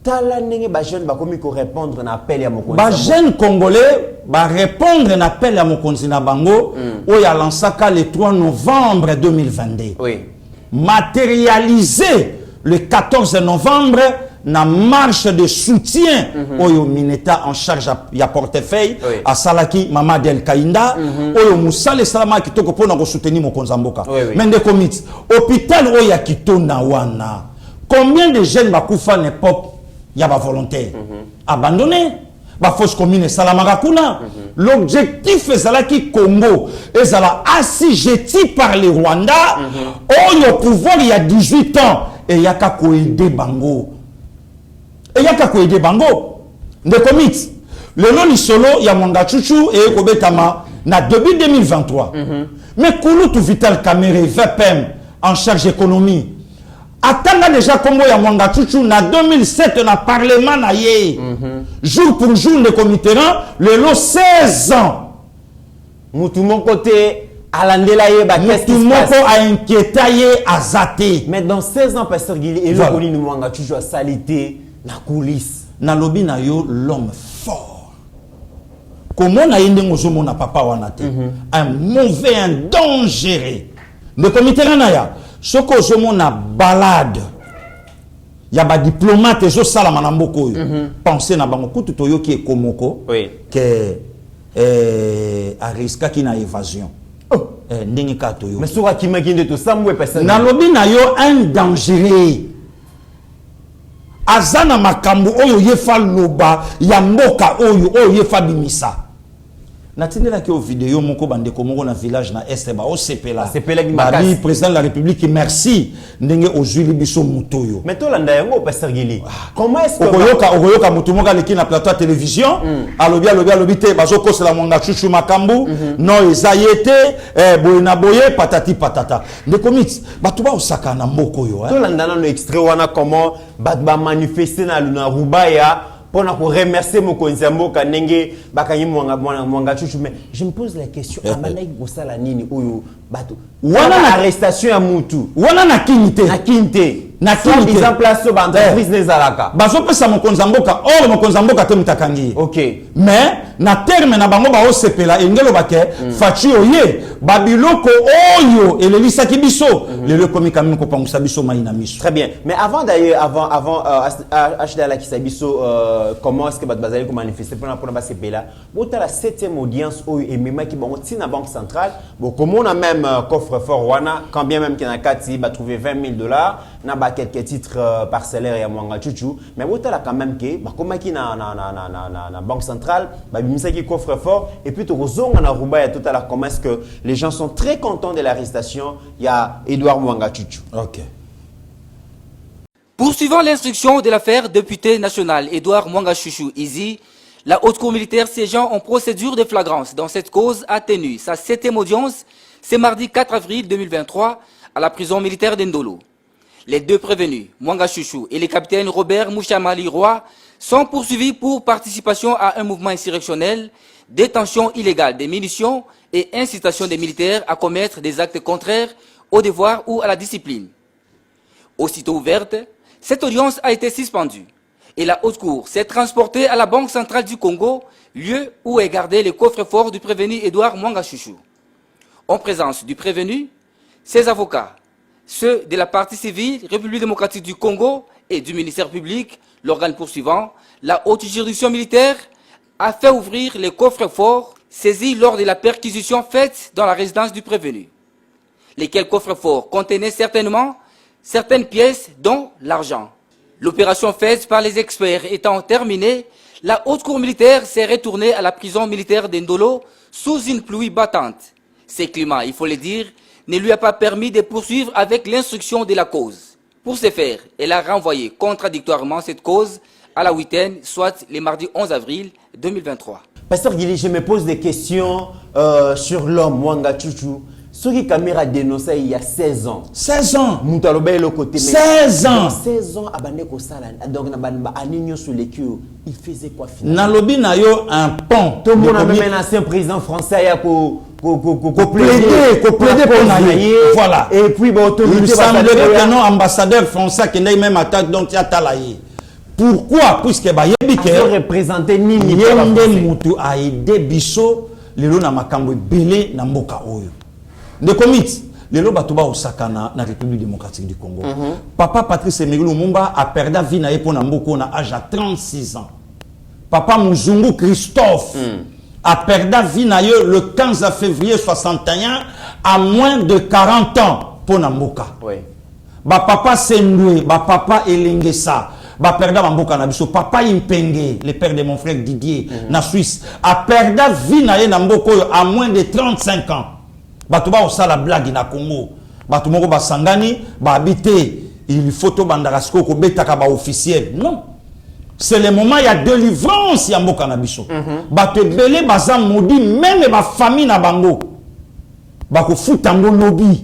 Tala nenge ba jeune ba komi ko répondre na appel ya mokonzi. Ba jeune congolais ba répondre na appel ya mokonzi na bango o ya lansaka le 3 novembre 2022. Oui. Matérialisé le 14 novembre na marche de soutien oyo Mineta en charge ya portefeuille à Salaki Mama Del Kainda oyo musale salama kitoko pona ko soutenir mokonzi mboka. Mende komit hôpital oyo ya kitona wana. Combien de jeunes bakufa l'époque il y a pas volontaire. Abandonné. La fausse commune Salamakuna. L'objectif est là qui Congo. Et ça assujetti par les Rwandais. Oh, le pouvoir il y a 18 ans. Et il y a qu'à aider Bango. Et il y a qu'à aider Bango. De commit. Le nom du solo, il y a Mwanga Chuchu et Kobetama. Na début 2023. Mais Kouloutou Vital Kamere, VPM, en charge économie. Attends déjà Congo ya Mwanga Chuchu na 2007 na parlement na ye. Jour pour jour le comité le lot 16 ans. Moutou mon côté alandela ye ba qu'est-ce qui se passe? Moutou a inquiété ye azate. Mais dans 16 ans pasteur Gili et le koni Mwanga Chuchu a salité na coulisse. Na lobby na yo l'homme fort. Comment na yende ngozomo na papa wanate. Un mauvais, un dangereux. Le comité na ya soko zomo na balade ya ba diplomate zo sala manamboko yo penser na bango kutu to yo ki ekomoko que ariska ki na évasion ndenge ka to yo mais soka ki makinde to samwe personne na lobi na yo un dangereux azana makambo oyo yefa loba ya mboka oyo yefa bimisa. Natindela ki au vidéo moko bandeko moko na village na Est ba o sepela. Sepela ki makasi. Président de la République merci ndenge ozuli biso mutoyo. Mais to landa yango pasteur Gili. Comment est-ce que okoyoka mutu moka leki na plateau à télévision alobi te bazoko sela Mwanga Chuchu makambu non ezayete boyena boye patati patata. Ndeko mit batu ba osaka na mboko yo to landa na extrait wana comment ba manifester na luna Rubaya pour nous remercier mon konzambo kanenge bakanyi Mwanga Chuchu. Mais je me pose la question amanaï gosala nini oyo bato wana na arrestation ya mutu wana na kinte na Soit disant place sur l'entreprise des alaka. bazopesa mokonzi ya mboka or mokonzi ya mboka te mutakangi. Ok. Mais na terme na bango ba osepela engelo bake fachi oye babiloko oyo elelisaki biso lelo komi kamimi ko pangusa biso mai na miso. Très bien. Mais avant d'ailleurs avant acheter la kisabiso comment est-ce que bazali ko manifester pour na sepela bota la 7e audience oyo et même qui bango tina banque centrale bon comme on a même coffre-fort wana quand bien même qu'il na kati ba trouver $20,000 na ba quelques titres parcellaires ya mwanga chuchu mais bota la quand même que ba komaki na banque centrale ba bimisaki coffre-fort et puis to kozonga na ruba ya total comment est-ce que les gens sont très contents de l'arrestation il y a Edouard Mwanga Chuchu. OK. Poursuivant l'instruction de l'affaire député national Edouard Mwanga Chuchu Izi, la haute cour militaire siégeant en procédure de flagrance dans cette cause a tenu sa 7e audience ce mardi 4 avril 2023 à la prison militaire d'Ndolo. Les deux prévenus, Mwanga Chuchu et le capitaine Robert Mouchamali Roy, sont poursuivis pour participation à un mouvement insurrectionnel, détention illégale des munitions et incitation des militaires à commettre des actes contraires au devoir ou à la discipline. Aussitôt ouverte, cette audience a été suspendue et la haute cour s'est transportée à la Banque centrale du Congo, lieu où est gardé le coffre-fort du prévenu Edouard Mwanga Chuchu. En présence du prévenu, ses avocats, ceux de la partie civile République démocratique du Congo et du ministère public, l'organe poursuivant, la haute juridiction militaire a fait ouvrir les coffres-forts saisis lors de la perquisition faite dans la résidence du prévenu. Lesquels coffres-forts contenaient certainement certaines pièces, dont l'argent. L'opération faite par les experts étant terminée, la haute cour militaire s'est retournée à la prison militaire d'Ndolo sous une pluie battante. Ce climat, il faut le dire, ne lui a pas permis de poursuivre avec l'instruction de la cause. Pour ce faire, elle a renvoyé contradictoirement cette cause à la week-end, soit le mardi 11 avril 2023. Pasteur Guili, je me pose des questions sur l'homme Mwanga Chuchu. Ce qui caméra dénoncé il y a 16 ans. 16 ans. Moutalobé le côté. 16 ans. 16 ans, Abane Kosala. Donc, Anigno sur les queues. Il faisait quoi finalement? Nalobi na yo un pont. Tout le monde a même un ancien président français qui plaider pour naïe. Voilà. Et puis, bon, il semblerait que non ambassadeur français qui n'est même attaque donc il y a talaïe. Pourquoi? Puisque bah yebike représenter nini yende mutu a aidé biso lelo na makambo belé na mboka oyo. De commit lelo batuba osakana na République démocratique du Congo. Papa Patrice Emery Lumumba a perdu vie na yepo na mboko na âge à 36 ans. Papa Muzungu Christophe a perdu vie na ye le 15 février 61 à moins de 40 ans pour na mboka. Oui. Ba papa Sendwe, ba papa Elengesa, ba perdu mboka na biso, papa Impenge, le père de mon frère Didier na Suisse, a perdu vie na ye na mboko à moins de 35 ans. Batuba osala blague na Congo. Batu moko basangani, ba habité, il faut to bandarasko ko betaka ba officiel. Non. C'est le moment il y a délivrance ya mboka na biso. Batu belé baza modi même ba famille na bango. Ba ko futango lobby.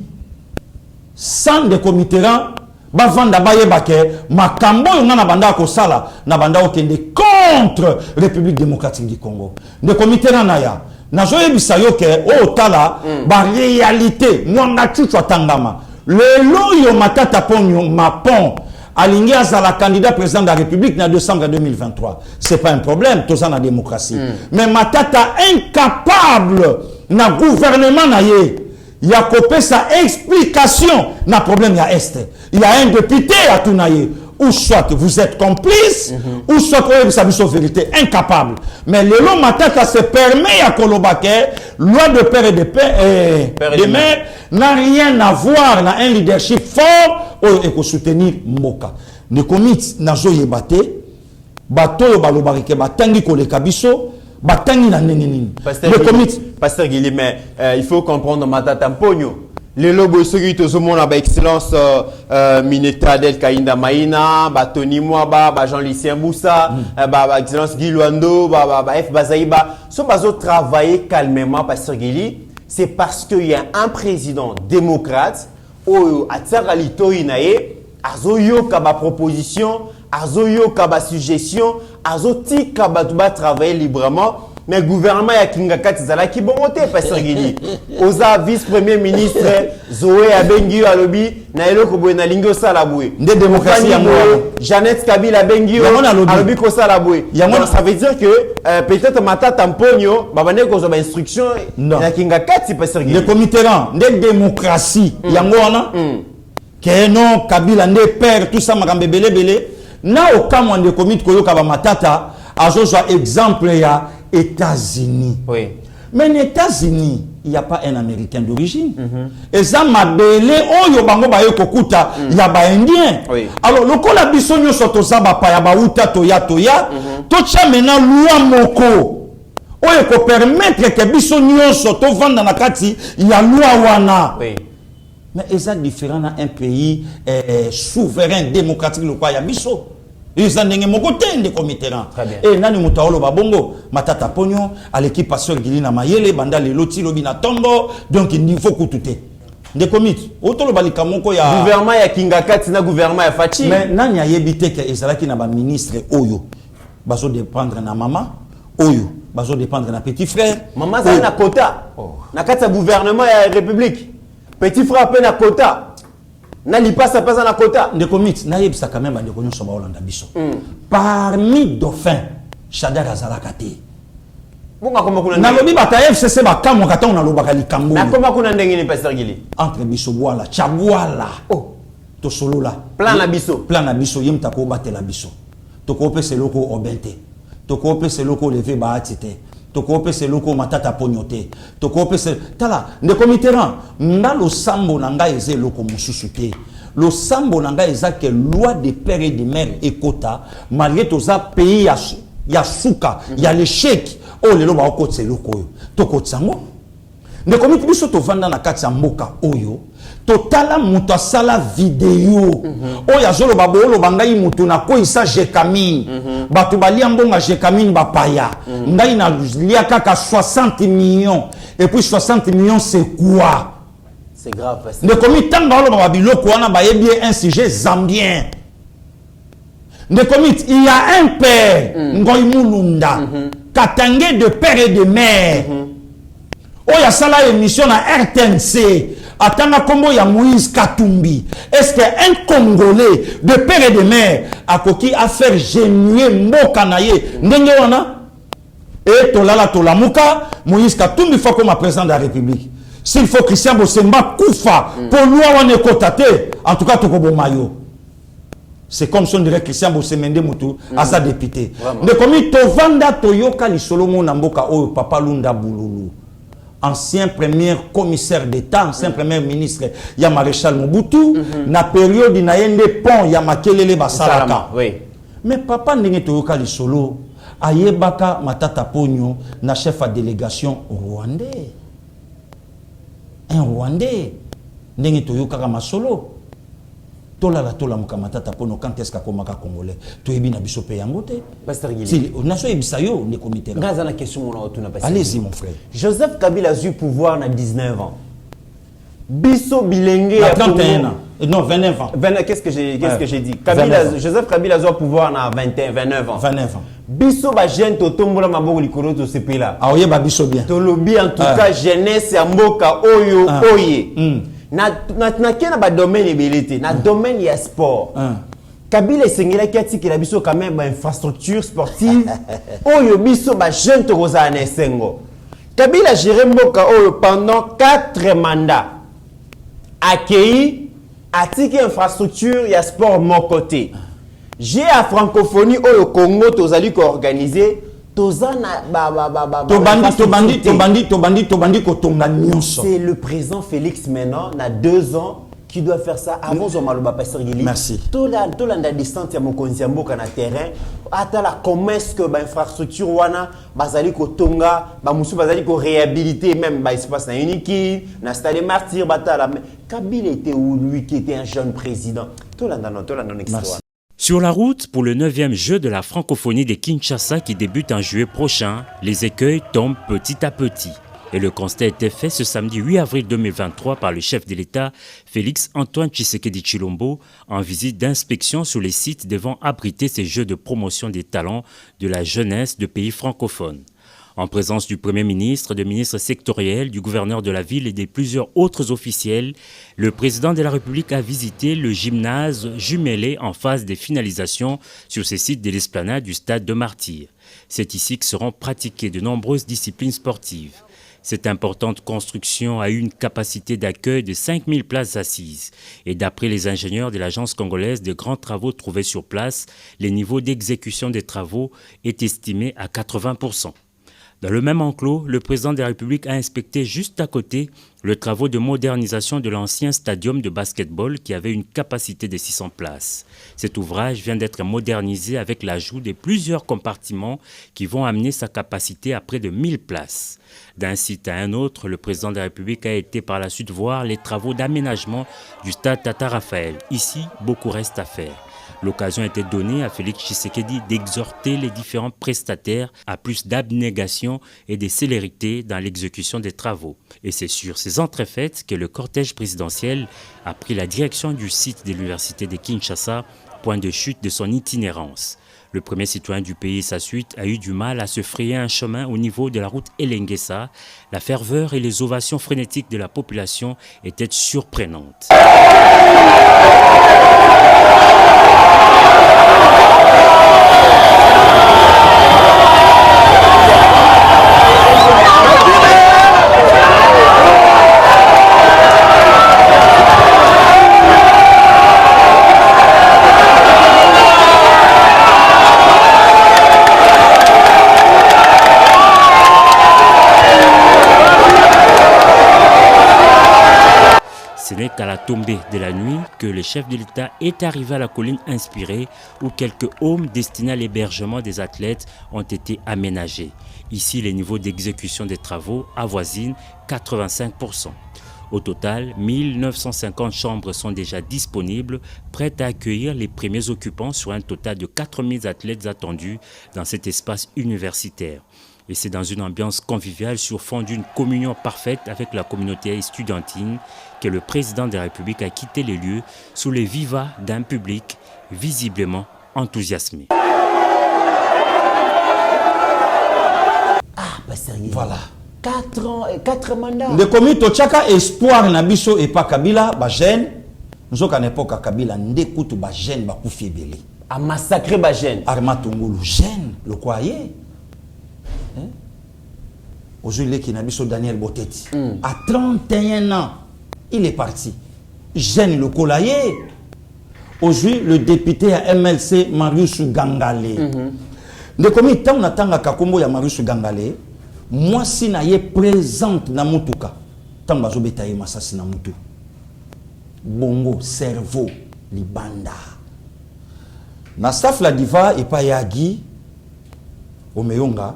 Sans de comiteran ba vanda ba yebake makambo yo na banda ko sala na banda okende contre République démocratique du Congo. De comiteran na ya nazoyebisa yo ke o tala ba réalité Mwanga Chuchu atangama lelo yo matata ponyo mapon alingi azala candidat président de la République na décembre 2023 c'est pas un problème tout ça na démocratie mais matata incapable na gouvernement na ye ya kopé sa explication na problème ya est il y a un député à Tunaye ou soit vous êtes complice, ou soit vous savez sa vérité, incapable. Mais le long matata se permet à Kolobake, loi de père et de père et de mère, n'a rien à voir, n'a un leadership fort, et pour soutenir Mboka. Ne commit n'a joye bate, bato balobarike, batangi koleka biso, batangi na nenini. Pasteur Guili, mais il faut comprendre matata mpogno. Les lobos ceux qui sont mon excellence Mineta del Kainda Maïna, Tony Mwaba, Jean-Lucien Moussa, excellence Guy Luando, F Bazaïba, sont pas travailler calmement Pasteur Guili, c'est parce qu'il y a un président démocrate au Atsaralito Inae, Azoyo Kaba proposition, Azoyo Kaba suggestion, Azoti Kaba travailler librement. mais gouvernement ya Kingakati zalaki bongote Pasteur Guili. Oza vice-premier ministre Zoé Abengio alobi na eloko boye na lingo sala boye. Nde démocratie ya mwana. Jeannette Kabila Bengio alobi ko sala boye. Donc ça veut dire que peut-être Matata Mponyo babane ko zo ba instruction na Kingakati Pasteur Guili. Le comité rang nde démocratie yango wana. Que non Kabila nde père tout ça makambe belé na okamwa nde comité koyoka ba Matata azozwa exemple ya États-Unis. Oui. Mais aux États-Unis, il n'y a pas un Américain d'origine. Et ça m'a belé, oh yo bango ba yo kokuta, il y a ba Indien. Oui. Alors le ko la bisonyo soto zaba pa ya ba uta toya to cha mena loi moko. Oh yo ko permettre que bisonyo soto vanda na kati, il y a loi wana. Oui. Mais c'est différent dans un pays souverain démocratique le quoi ya biso. Ils ont des et nani mutaolo babongo matata ponyo à l'équipe Pasteur Guili na mayele banda le loti lobi na tombo donc niveau kutute de commit otolo balika moko ya gouvernement ya Kingakati na gouvernement ya Fachi mais nani ayebite ke ezalaki na ba ministre oyo bazo dépendre na mama oyo bazo dépendre na petit frère mama za na quota na kati ya gouvernement ya République petit frère pe na quota na lipasa pesa na quota de commit na yebisa quand même ba de konyo so ba Holanda biso parmi dauphins Shadar Azalakate bonga koma kuna na lobi bata FCC ba kamwa kata na lobaka likambo na koma kuna ndenge ni Pasteur Guili entre biso bwala chabwala to solola plan na biso yemta ko batela biso to ko pese loko obente to ko pese loko lever ba atite to ko pese loko matata ponyote to ko pese tala nde comiteran ndalo sambo nanga eze loko mususu te le sambo nanga eza que loi de père et de mère ekota malgré to za pays ya suka ya l'échec o lelo ba okotse loko yo to kotsango nde komite biso to vanda na kati ya mboka oyo totala mutu asala video oyo azoloba booloba ngai mutu nakoyisa jekamine bato balia mbonga jekamine bapaya ngai nalia kaka 60 millions et puis 60 millions c'est quoi? C'est grave. nde komi ntango baoloba babiloko wana bayebi un sujet zambien nde komi il y a un père Ngoy Mulunda Katangé de père et de mère oyo asala émission na RTNC atanga kombo ya Moïse Katumbi. Est-ce qu'un Congolais de père et de mère a koki à faire genuer mboka na ye ndenge wana et tolala tolamuka Moïse Katumbi faut comme président de la République s'il faut Christian Bosemba kufa pour loi wana ekotate en tout cas tokoboma yo c'est comme si on dirait Christian Bosemende Moutou à sa député de komi tovanda toyoka lisolo mona mboka oyo Papa Lunda Bululu ancien premier commissaire d'État, ancien premier ministre, il y a maréchal Mobutu, na période il y a des ponts, il y a Makelele Basalaka. Oui. Mais papa n'engé toyoka li solo, ayebaka matata ponyo na chef à délégation rwandais. Un rwandais n'engé toyoka ma solo. Tola la tola mukamatata pono quand est-ce komaka congolais to yebi na biso pe yango te Pasteur Guili si on a so yebisa yo ne comité ngaza na question mona otuna Pasteur allez-y mon frère Joseph Kabila a eu pouvoir na 19 ans biso bilenge à 31 ans non 29 ans qu'est-ce que j'ai dit Kabila Joseph Kabila a eu pouvoir na 29 ans biso ba jeune to tombola maboko likolo to sepela ah oyeba biso bien to lobby en tout cas jeunesse ya mboka oyo oye na kena ba domaine ebelete na domaine ya sport Kabila esengela kiati ke la biso quand même ba infrastructure sportive oyo biso ba jeune to koza na esengo Kabila géré mboka oyo pendant 4 mandats accueilli atiki infrastructure ya sport mon côté j'ai à francophonie oyo Congo tozali ko organiser c'est le président Félix maintenant, il a 2 ans, qui doit faire ça avant Zomaloba Pasteur Guili. Merci. Tout la distance à mon konziambo na terrain, atala comment est-ce que l'infrastructure wana bazali ko tonga, ba musu bazali ko réhabiliter même ba espace na uniki, na stade martyr batala. Kabila était où lui qui était un jeune président. Tout la non extra. Sur la route pour le 9e jeu de la francophonie de Kinshasa qui débute en juillet prochain, les écueils tombent petit à petit. Et le constat était fait ce samedi 8 avril 2023 par le chef de l'État, Félix Antoine Tshisekedi Tshilombo, en visite d'inspection sur les sites devant abriter ces jeux de promotion des talents de la jeunesse de pays francophones. En présence du Premier ministre, de ministres sectoriels, du gouverneur de la ville et de plusieurs autres officiels, le président de la République a visité le gymnase jumelé en phase de finalisation sur ces sites de l'esplanade du stade de Martyrs. C'est ici que seront pratiquées de nombreuses disciplines sportives. Cette importante construction a eu une capacité d'accueil de 5000 places assises. Et d'après les ingénieurs de l'agence congolaise de grands travaux trouvés sur place, le niveau d'exécution des travaux est estimé à 80%. Dans le même enclos, le président de la République a inspecté juste à côté le travaux de modernisation de l'ancien stadium de basketball qui avait une capacité de 600 places. Cet ouvrage vient d'être modernisé avec l'ajout de plusieurs compartiments qui vont amener sa capacité à près de 1000 places. D'un site à un autre, le président de la République a été par la suite voir les travaux d'aménagement du stade Tata Raphaël. Ici, beaucoup reste à faire. L'occasion était donnée à Félix Tshisekedi d'exhorter les différents prestataires à plus d'abnégation et de célérité dans l'exécution des travaux. Et c'est sur ces entrefaites que le cortège présidentiel a pris la direction du site de l'université de Kinshasa, point de chute de son itinérance. Le premier citoyen du pays et sa suite a eu du mal à se frayer un chemin au niveau de la route Elengesa. La ferveur et les ovations frénétiques de la population étaient surprenantes. Ce n'est qu'à la tombée de la nuit que le chef de l'État est arrivé à la colline inspirée où quelques homes destinés à l'hébergement des athlètes ont été aménagés. Ici, les niveaux d'exécution des travaux avoisinent 85%. Au total, 1950 chambres sont déjà disponibles, prêtes à accueillir les premiers occupants sur un total de 4000 athlètes attendus dans cet espace universitaire. Et c'est dans une ambiance conviviale sur fond d'une communion parfaite avec la communauté estudiantine que le président de la République a quitté les lieux sous les vivas d'un public visiblement enthousiasmé. Voilà. 4 mandats. De commis tochaka espoir na biso et pas Kabila, ba jeune. Nous sommes à l'époque à Kabila, ndekutu ba jeune ba kufi belé. A massacré ba jeune. Arma Tongolo jeune, le croyez. Aujourd'hui, qui n'a biso Daniel Boteti. À 31 ans, il est parti. Jeune le Kolaye. Aujourd'hui, le député à MLC, Marius Gangale. De commis tant on attend à Kakombo ya Marius Gangale. Moi, si na ye présente na mutuka, tant bazo betaye masasi na mutu. Bongo, cerveau, libanda. Na staff la diva et pas yagi, Omeyonga,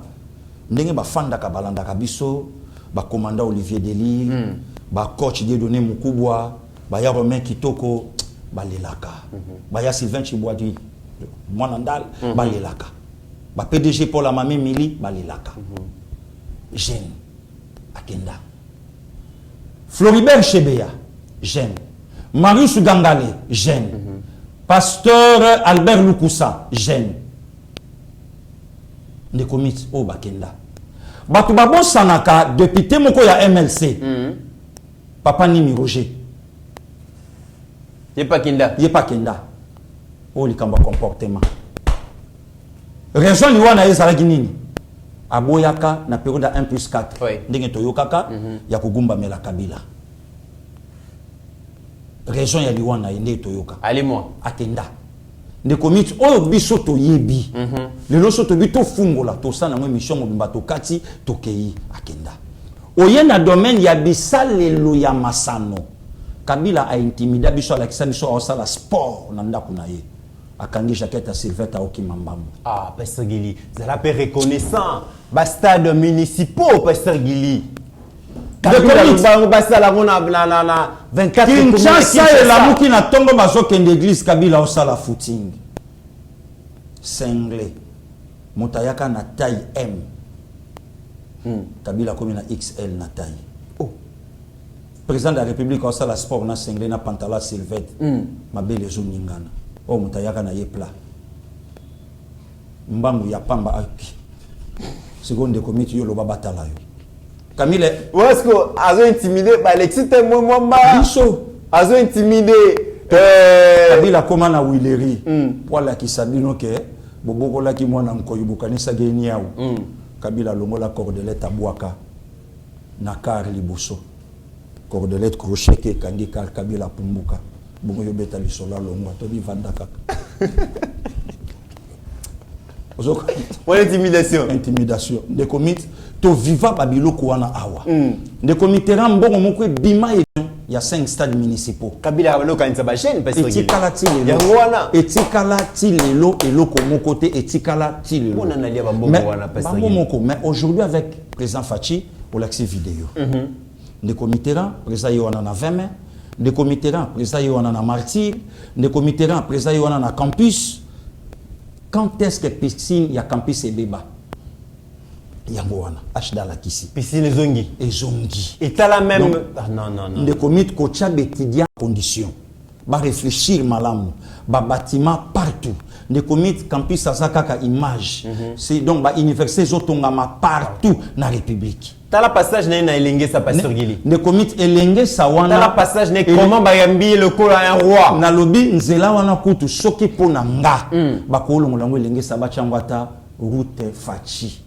ndenge ba fanda ka balanda kabiso, ba commandant Olivier Delille, ba coach Dieudonné Mukubwa, ba ya Romain Kitoko, ba lelaka. Ba ya Sylvain Chibouadi, Mwanandal, ba lelaka. Ba PDG Paul Amami Mili, ba lelaka. Jeune, Akenda. Floribert Chebeya, jeune. Marius Gangale, jeune. Pasteur Albert Lukusa, jeune. Ne commit au Bakenda. Batubabo Sanaka, député Moko ya MLC. Papa Nimi Roger. Yepa Kenda. Oh, li kamba comportement. Raison liwana ezalaki nini? Aboyaka na période 1+4. Ndenge toyokaka ya kugumba mela Kabila. Raison ya liwana ende toyoka. Allez-moi. Akenda. Ne commit oyo biso to yebi. Le loso to bito fungola to sana mo mission mobimba to kati to kei Akenda. Oye na domaine ya bisalelo ya masano. Kabila a intimida biso la kisa biso osala sport na ndaku na ye. Akangi jaquette à Sylvette à Okimambambo. Ah, Pasteur Gili, vous allez reconnaissant. Bastade municipaux, Pasteur Gili. Kabila basta la rona na 24 Kinshasa et la muki na tongo bazoke d'église Kabila osala footing. Singlé. Motayaka na taille M. Kabila comme na XL na taille. Oh. Président de la République osala sport na singlé na pantalon Sylvette. Mabele zo ningana. Oh, mutayaka na ye pla. Mbangu ya pamba api. seconde comité yo loba batala yo Camille est-ce que azo intimidé Alexis témoin moi biso azo intimidé Kabila koma na Willery wala kisabino ke bobokola ki mwana nkoyo bukanisa geni yawo Kabila longola cordelette abwaka na kar liboso cordelette crochet ke kangi kar Kabila pumbuka bongo yo beta lisola longo to bi vanda kaka intimidation de comité to viva babiloko wana awa de comité rambongo moko bima il y a 5 stades municipaux Kabila abalo kanisa ba chaîne parce que etikala tilelo eloko moko te etikala tilelo on en a lia bambongo wana parce que mais aujourd'hui avec président Fachi pour l'accès vidéo de comité ran président yona na 20 mai de comité ran président yona na martyr de comité ran président yona na campus. Quand est-ce que piscine y a campus et béba? Yangoana, Ashda la Kisi. Piscine zongi. Et zongi. Et t'as la même. Donc, non. De comité coacha bétidia condition. Ba réfléchir malam. Ba bâtiment partout. De comité campus Azakaka image. C'est donc ba université Zotongama partout dans la République. T'as la passage na elenge sa pasteur Gili. De comité elenge sa wana. T'as la passage na comment bayambi le col à un roi. Na lobby nzela wana kutu soki pona nga. Ba ko longolango elenge sa ba changwata route Fachi.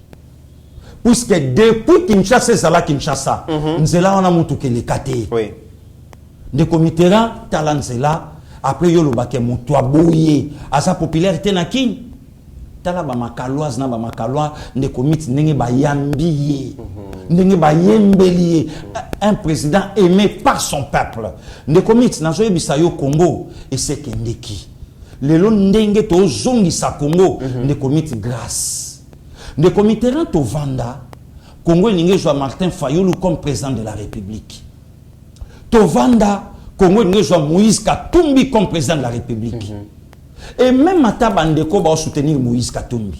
Puisque depuis Kinshasa ça la Kinshasa. Nzela wana mutu ke lekate. Oui. De comité là tala nzela après yo lobake mutu aboye asa popularité na kin. Tala ba makaloise na ba makalois de comité ndenge ba yambiye. Ndenge ba yembeliye un président aimé par son peuple. De comité na zoye bisayo Congo et c'est kendeki. Lelo ndenge to zongi sa Congo de comité grâce. De comité ran to vanda Congo ndenge joa Martin Fayulu comme président de la République. To vanda Congo ndenge joa Moïse Katumbi comme président de la République. Et même Matabandeko va soutenir Moïse Katumbi.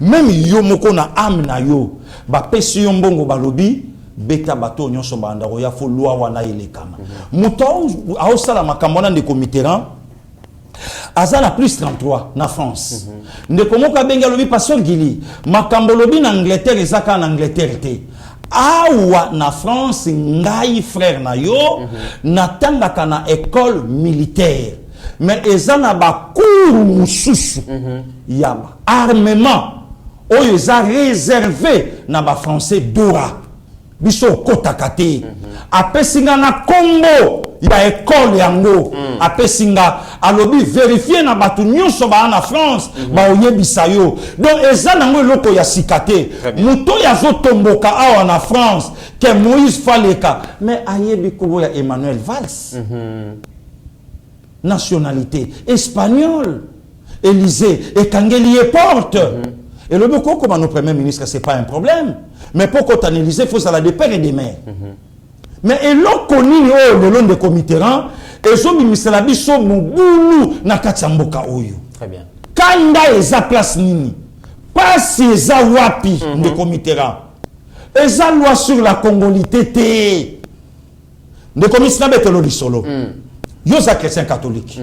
Même yo moko na âme na yo ba pesi yo mbongo balobi beta bato nyonso banda ya fo loi wana elekama. Muto a sala makambo na de comité ran azala plus 33 na France. Ndeko moko benga lobi pasteur Gili makambo lobi na Angleterre ezaka na Angleterre te. Awa na France ngai frère na yo natangaka na école militaire. Mais ezana ba cours mususu yaba armement oyo eza réservé na ba français dora biso kotakate apesinga na Congo ya école yango apesinga alobi vérifier na batu nyonso ba na France ba oyebisa yo donc ezana ngo loko ya sikate muto ya zotomboka awa na France que Moïse Faleka mais ayebi kubo ya Emmanuel Valls nationalité espagnole Élysée et Kangeli porte et le beaucoup comme nos premiers ministres c'est pas un problème mais pour qu'on analyse il faut ça la de père et de mère mais et l'on connaît le long de comité rang et so bimisela biso mobulu na katsamboka oyo très bien kanda eza place nini pas eza wapi de comité rang eza loi sur la congolité té de comité na betelo lisolo yo za chrétien catholique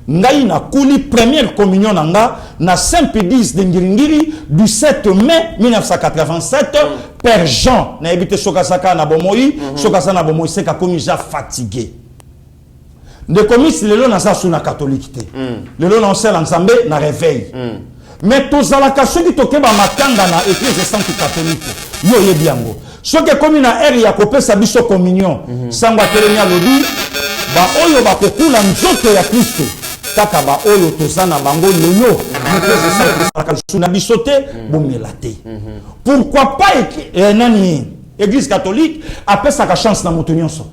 ngai na kuli première communion nanga na Saint-Pédis de Ngiringiri du 7 mai 1987 Père Jean na habité sokasaka na bomoi sokasa na bomoi c'est ka komi ja fatigué de commis lelo na sa suna catholique té lelo na sel ensemble na réveil mais tous ala ka soki tokeba matanga na église sainte catholique yo yebi yango soki komi na ère ya kopesa biso communion sangwa telenya lobi ba oyo ba kokula nzoto ya Kristo kaka ba oyo tozana bango lelo na bisote bomelate pourquoi pas nani église catholique apesa ka chance na moto nyonso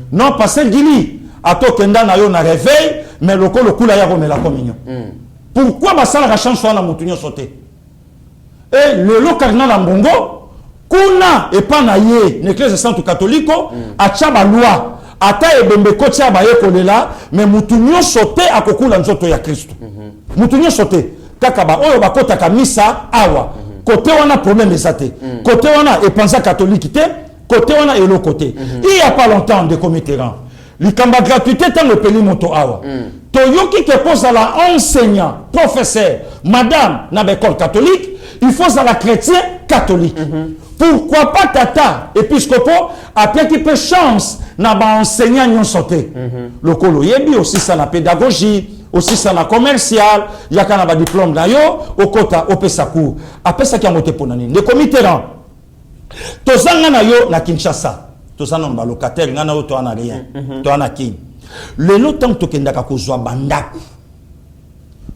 non passer Gili atokenda na yo na réveil mais lokolo kula ya komela communion pourquoi ba sala ka chance na moto nyonso te et lelo cardinal Ambongo kuna et pas na ye l'église sainte catholique a tchaba loi ata ebembe koti ya baye kolela mais mutu nyonso te akokula nzoto ya Kristo mutu nyonso te kaka ba oyo bakotaka misa awa côté wana problème eza te côté wana epanza catholique te côté wana eloko te il y a pas longtemps de comité rang likamba gratuité tant le peli moto awa toyoki ke posa la enseignant professeur madame na l'école catholique il faut ça la chrétien catholique. Pourquoi pas tata épiscopo après qui peut chance n'a ba enseignant non sauté. Le colo yebi aussi ça la pédagogie, aussi ça la commercial, il y a quand ba diplôme là yo au kota au pesaku. Après ça qui a monté pour nani. Le comité rang. Tozanga na yo na Kinshasa. Tozanga ba locataire ngana yo to ana rien. To ana king. Le lotant to kendaka ko zwa bandaku.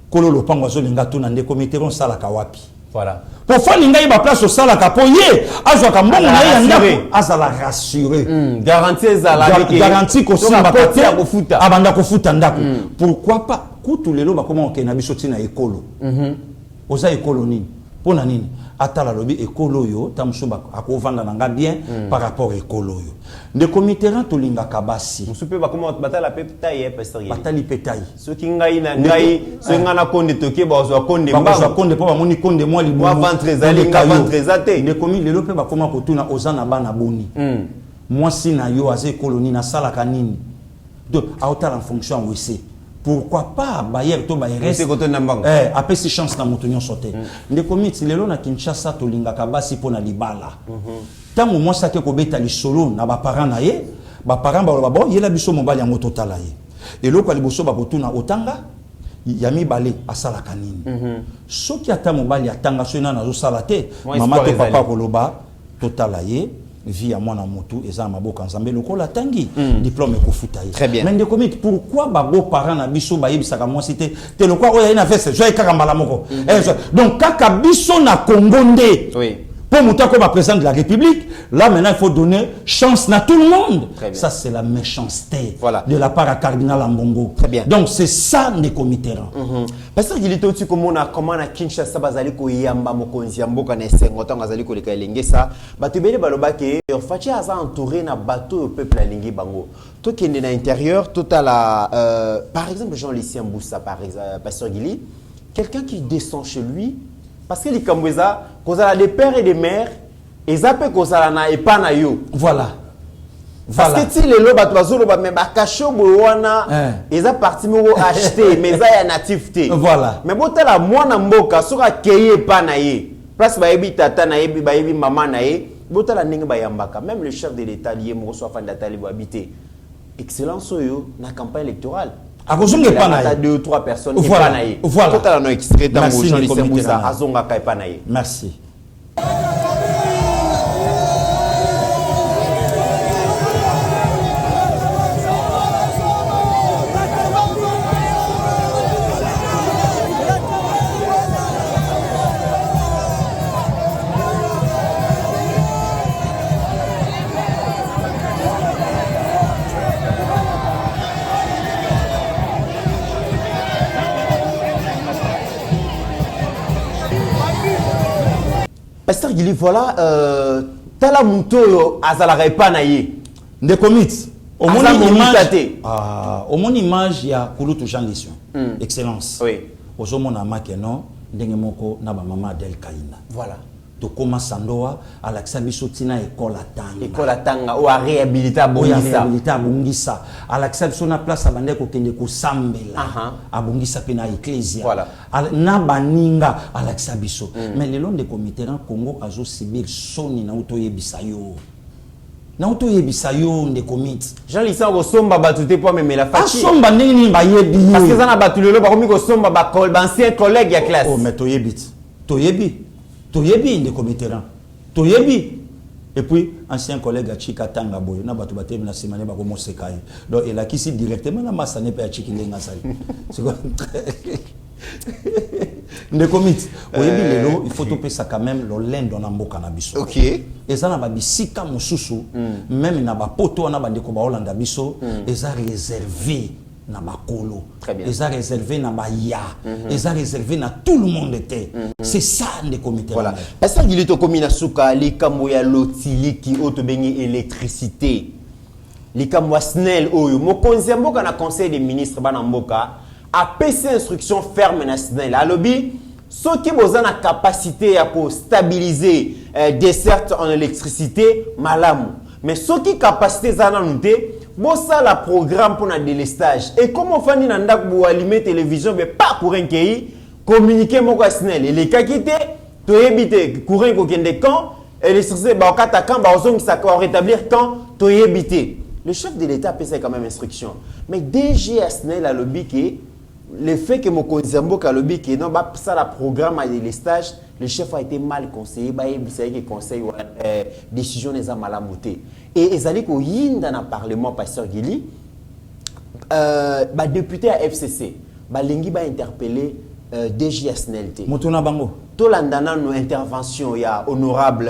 Kolo lo pango zo linga to na ndeko comité rang sala ka wapi. Voilà. Pour faire l'inga ba place au sala ka poye, azwa ka mbongo na yanga azala rassurer. Garantie zala garantie ko simba kotia ko futa. Abanda ko futa ndako. Pourquoi pas kutu lelo ba comment okena biso tina ekolo. Oza ekolo nini? Pona nini? Atala lobi ekolo yo tamsuba akovanda nanga bien par rapport ekolo yo. De comité rang to linga kabasi. Musupe ba comment batala petaye pasteur. Batali petaye. Ce qui ngai na ngai ce ngana konde toke ba zo konde mba. Ba konde po ba moni konde moi libo. Wa ventre zali nga ventre zate. De comité lelo pe ba comment kotuna ozana bana boni. Moi si na yo aze koloni na sala kanini. Donc autala en fonction wese. Pourquoi pas Bayer to Bayer après ces chances na motonyo sauter nde komiti lelo na Kinshasa to linga kabasi pona libala tango moi ça ke ko beta li solo na ba parents na ye ba parents ba bon yela biso mobali yango totala ye et loko liboso ba kotuna otanga yami balé asala kanini soki ata mobali atanga so na zo sala te mama to papa ko loba totala ye vie à mon amotou et ça m'a beaucoup ensemble le col tangi diplôme ko futa très bien mais de comité pourquoi babo parents na biso ba yebisaka moi cité te le quoi oya ina fesse joye kaka mbala moko donc kaka biso na Congo ndé oui pour moutako ba président de la République là maintenant il faut donner chance à tout le monde ça c'est la méchanceté de la part à cardinal Ambongo très bien donc c'est ça les comités parce que il était comment na Kinshasa bazali ko yamba mokonzi ya mboka na esengo tanga bazali ko leka elengesa bato bele baloba ke fachi aza entouré na bateau au peuple alingi bango to kende na intérieur total par exemple Jean-Lucien Mboussa par exemple pasteur Gili quelqu'un qui descend chez lui parce que les Kambouza, quand on a des pères et des mères, ils appellent quand on a et pas na yo. Voilà. Parce que si les lobes à mais bakacho bowana, ils ont parti mo acheter, mais ça y a nativité. Voilà. Mais bon la moi na mboka, soka keye pas na ye. Place ba yebi tata na yebi ba yebi maman na ye, bon la ninga ba yambaka. Même le chef de l'État lié mo reçoit fan d'Atali bo habiter. Excellence yo na campagne électorale. A cause de pas 2 ou 3 personnes et pas naïe. Voilà. Total non extrait dans Jean-Lucien Mboussa azonga kai pas naïe. Merci. Pasteur Gili, voilà, tala muto azalaka epanaye. De commit. Au mon image, il y a Kouloutou Jean Lission. Excellence. Oui. Au moment où Makeno, Dengemoko, Naba Mama Del Kaina. Voilà. To koma sandoa alaksabiso tina école atanga. École atanga ou a réhabilité Bongisa. Réhabilité Bongisa. Alaksabiso na place abande ko kende ko sambela. Abongisa pena ecclesia. Voilà. Na baninga alaksabiso. Mais le long de comité en Congo azo sibir soni na uto yebisa yo. Na uto yebisa yo nde commit. Jean Lissan ko somba batute po me la fachi. Somba nini ba yebi. Parce que ça na batulelo ba komi ko somba ba ancien collègue ya classe. Oh mais to yebit. To yebi. Toyebi de comité toyebi et puis ancien collègue à Chika Tanga boy na batu batem na semane ba ko mosekai donc il a qu'ici directement na massa ne pas Chiki lenga sali c'est quoi de comité oyebi lelo il faut topé ça quand même lo lendo na mboka na biso OK et ça na ba bisika mususu même na ba poto na ba ndeko ba Hollande biso et ça réservé na bakolo ils ont réservé na baya ils ont réservé na tout le monde était c'est ça les comités voilà parce qu'il est au comité suka les kamoya lotili qui auto bengi électricité les kamoya snel oyo mokonzi mboka na conseil des ministres bana mboka a PC instruction ferme na snel alobi ceux qui ont la capacité à stabiliser des certes en électricité malamu mais ceux qui capacité zana nute bon ça la programme pour le délestage et comment fani nanda pour allumer télévision mais pas pour un pays communiquer mon snel et les cas qui étaient to éviter courant ko kende quand électricité ba okata quand ba ozong ça va rétablir quand to éviter. Le chef de l'État a quand même instruction. Mais DG Asnel a lobby que le fait que mon Konzamboka a lobby que non bah ça la programme et les stages, le chef a été mal conseillé, bah il s'est dit conseil décision les a mal amouté. Et ezali ko yinda na parlement pasteur Gili bah député à FCC, bah lingi ba interpeller DG Asnel té. Motuna bango. Tolandana nos interventions, il y a honorable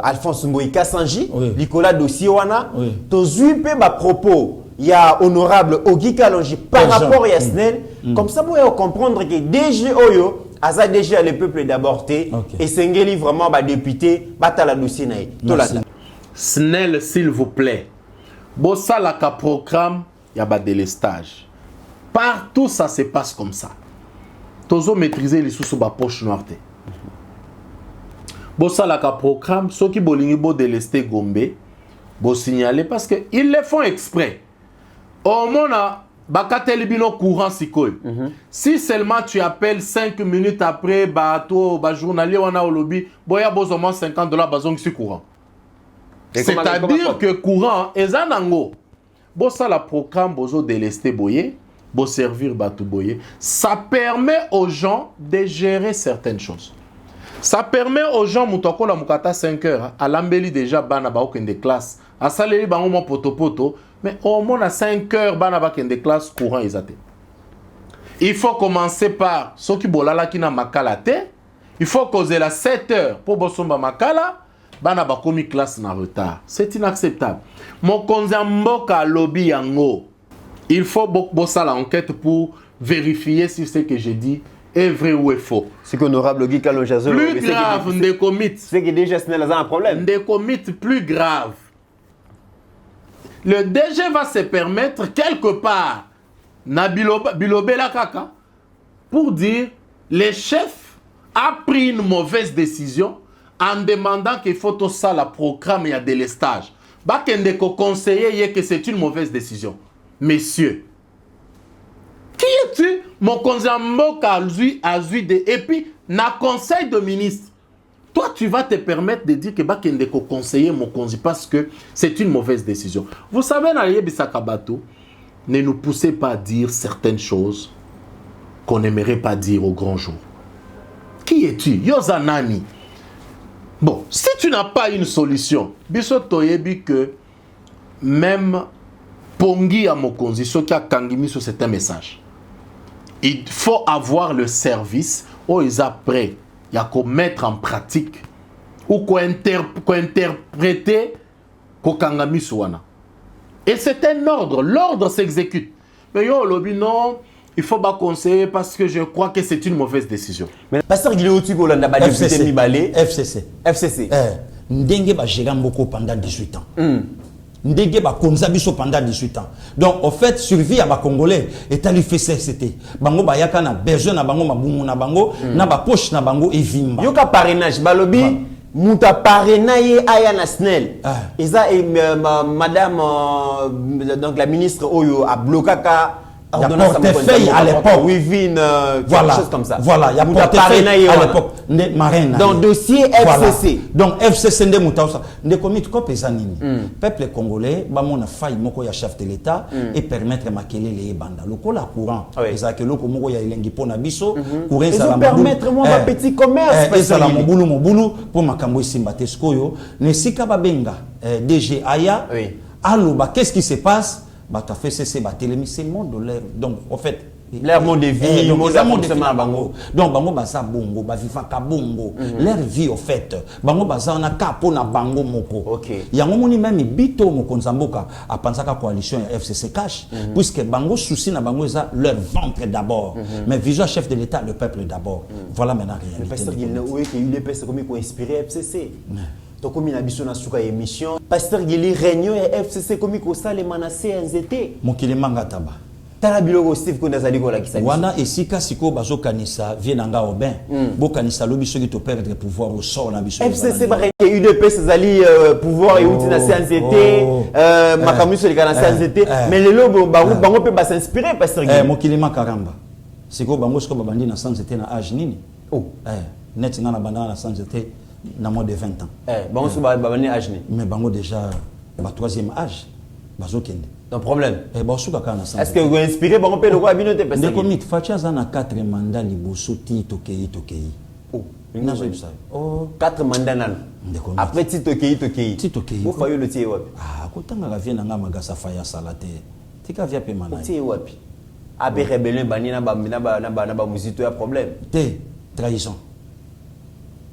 Alphonse Mboïka Sanji, oui. Nicolas Dossier wana, oui. Tozuipe ba propos, il y a honorable Ogi Kalonji par rapport à Yasnel, comme ça vous pouvez comprendre que DG Oyo, Aza DG à le peuple d'abord et Sengeli vraiment ba député, batala dossier naï. Tolanda. Snell s'il vous plaît. Bossa la ka programme, il y a ba délestage. Partout ça se passe comme ça. Tozo maîtriser les sous ba poche noire. Bossa la ka programme, ceux qui bolingi bo délester Gombe, bo signaler parce que ils le font exprès. Au mona bakatel bino courant sikoy. Si seulement tu appelles 5 minutes après bateau ba journalier wana au lobby, boya bozoma $50 bazong si courant. C'est-à-dire que courant ezanango. Bossa la programme bozo délester boye. Pour servir Batouboye, ça permet aux gens de gérer certaines choses. Ça permet aux gens, Moutoko la Moukata 5 heures, à l'embelli déjà, Bana Baoken des classes, à Saléli Bango Poto, mais au moins à 5 heures, Bana Baken des classes courant isate. Il faut commencer par ce qui bolala qui n'a makalate, il faut causer la 7 heures pour Bosomba Makala, Bana Bakomi classe en retard. C'est inacceptable. Mon konzamboka lobby yango. Il faut bosser l'enquête pour vérifier si ce que j'ai dit est vrai ou est faux. C'est qu'honorable Guy Kalonjazo. Plus grave, des commits. C'est que déjà Snell a un problème. Des commits plus graves. Le DG va se permettre quelque part, Nabilobe la kaka, pour dire le chef a pris une mauvaise décision en demandant qu'il faut tout ça, la programme et à délestage. Bakendeko conseiller que c'est une mauvaise décision. Messieurs, qui es-tu? Mon conseiller a et puis, na conseil de ministre. Toi, tu vas te permettre de dire que Bakendeko conseiller mon conseiller parce que c'est une mauvaise décision. Vous savez, Naye Bissakabato, ne nous poussez pas à dire certaines choses qu'on n'aimerait pas dire au grand jour. Qui es-tu? Yozanani. Bon, si tu n'as pas une solution, Biso Toyebi que même Pongi à Mokonzi, ce qui a kangimi sur c'est un message. Il faut avoir le service où ils sont prêts. Il y a qu'à mettre en pratique ou qu'à interpréter qu'au kangami souana. Et c'est un ordre. L'ordre s'exécute. Mais yo lobby non, il faut pas conseiller parce que je crois que c'est une mauvaise décision. Mais pasteur Guillaume Tigolanda ba député Mibale FCC. FCC. Ndenge ba gérer Mboko pendant 18 ans. Ndenge ba konza biso pendant 18 ans. Donc en fait survie à ba congolais et tali fait CCT. Bango ba yaka na besoin na bango mabumu na bango na ba poche na bango evimba. Yoka parrainage balobi muta parrainaye aya na Snell. Eza madame donc la ministre Oyo a bloqué il y a portefeuille à l'époque. Voilà, chose comme ça. Voilà, il y a portefeuille à l'époque. Donc, dossier FCC. Voilà. Donc, FCC, ne commit quoi pesanini. Peuple congolais, on a failli moko ya chef de l'État et permettre makele les banda. Le cola courant. Eza que loko moko ya ilengi pona biso. Courant ça va permettre moi ma petit commerce. Ça la mobulu pour makambo simba teskoyo. Ne sika babenga DG Aya. Aloba, qu'est-ce qui se passe? Bah, tu as fait cesser, bah, c'est le monde de l'air. Donc, en fait, l'air monde de vie, le monde de bango. Donc, bango, bah, ça, bongo, bah, vifaka bongo. L'air vie, en fait. Bango, bah, ça, on a capo na bango moko. Ok. Il y a un moment, même, bito, mon konzamboka, à penser qu'à coalition FCC cash. Puisque bango, souci na bango, ça, leur ventre d'abord. Mais visuel chef de l'État, le peuple d'abord. Voilà maintenant rien. Le pasteur Guilna, oui, que UDPS, comme il a inspiré FCC. Donc, comme il a biso na suka émission, pasteur Guili réunion et FCC comme il a les menacés NZT. Mon kilimanga taba. Tala biloko Steve Konda zali ko la kisali. Wana esika siko bazo kanisa vienanga obin. Bo kanisa lobi soki to perdre pouvoir au sort na biso. FCC ba UDPS zali pouvoir et outil na CNZT, makamuso le kana CNZT, mais le lobo bango pe ba s'inspirer pasteur Guili. Mon kilima karamba. Siko bango siko babandi na CNZT na âge nini. Oh, net nga na bandana na sanjete na moins de 20 ans. Bango so ba âge ni. Mais bango déjà ba troisième âge. Bazo kende. Un problème. Ba suka kana sanjete. Est-ce que vous inspirez bango pe le roi bino te pesa? De commit Fatia za na 4 mandats liboso ti tokei. Oh, ina zo bisa. Oh, 4 mandats nan. Après ti tokei. Ti tokei. Wo fayo le tie wapi? Ah, kotanga ga viena nga magasa faya salate. Tika via pe mana. Tie wapi? Abe rebellion banina ba muzito ya problème. Te trahison.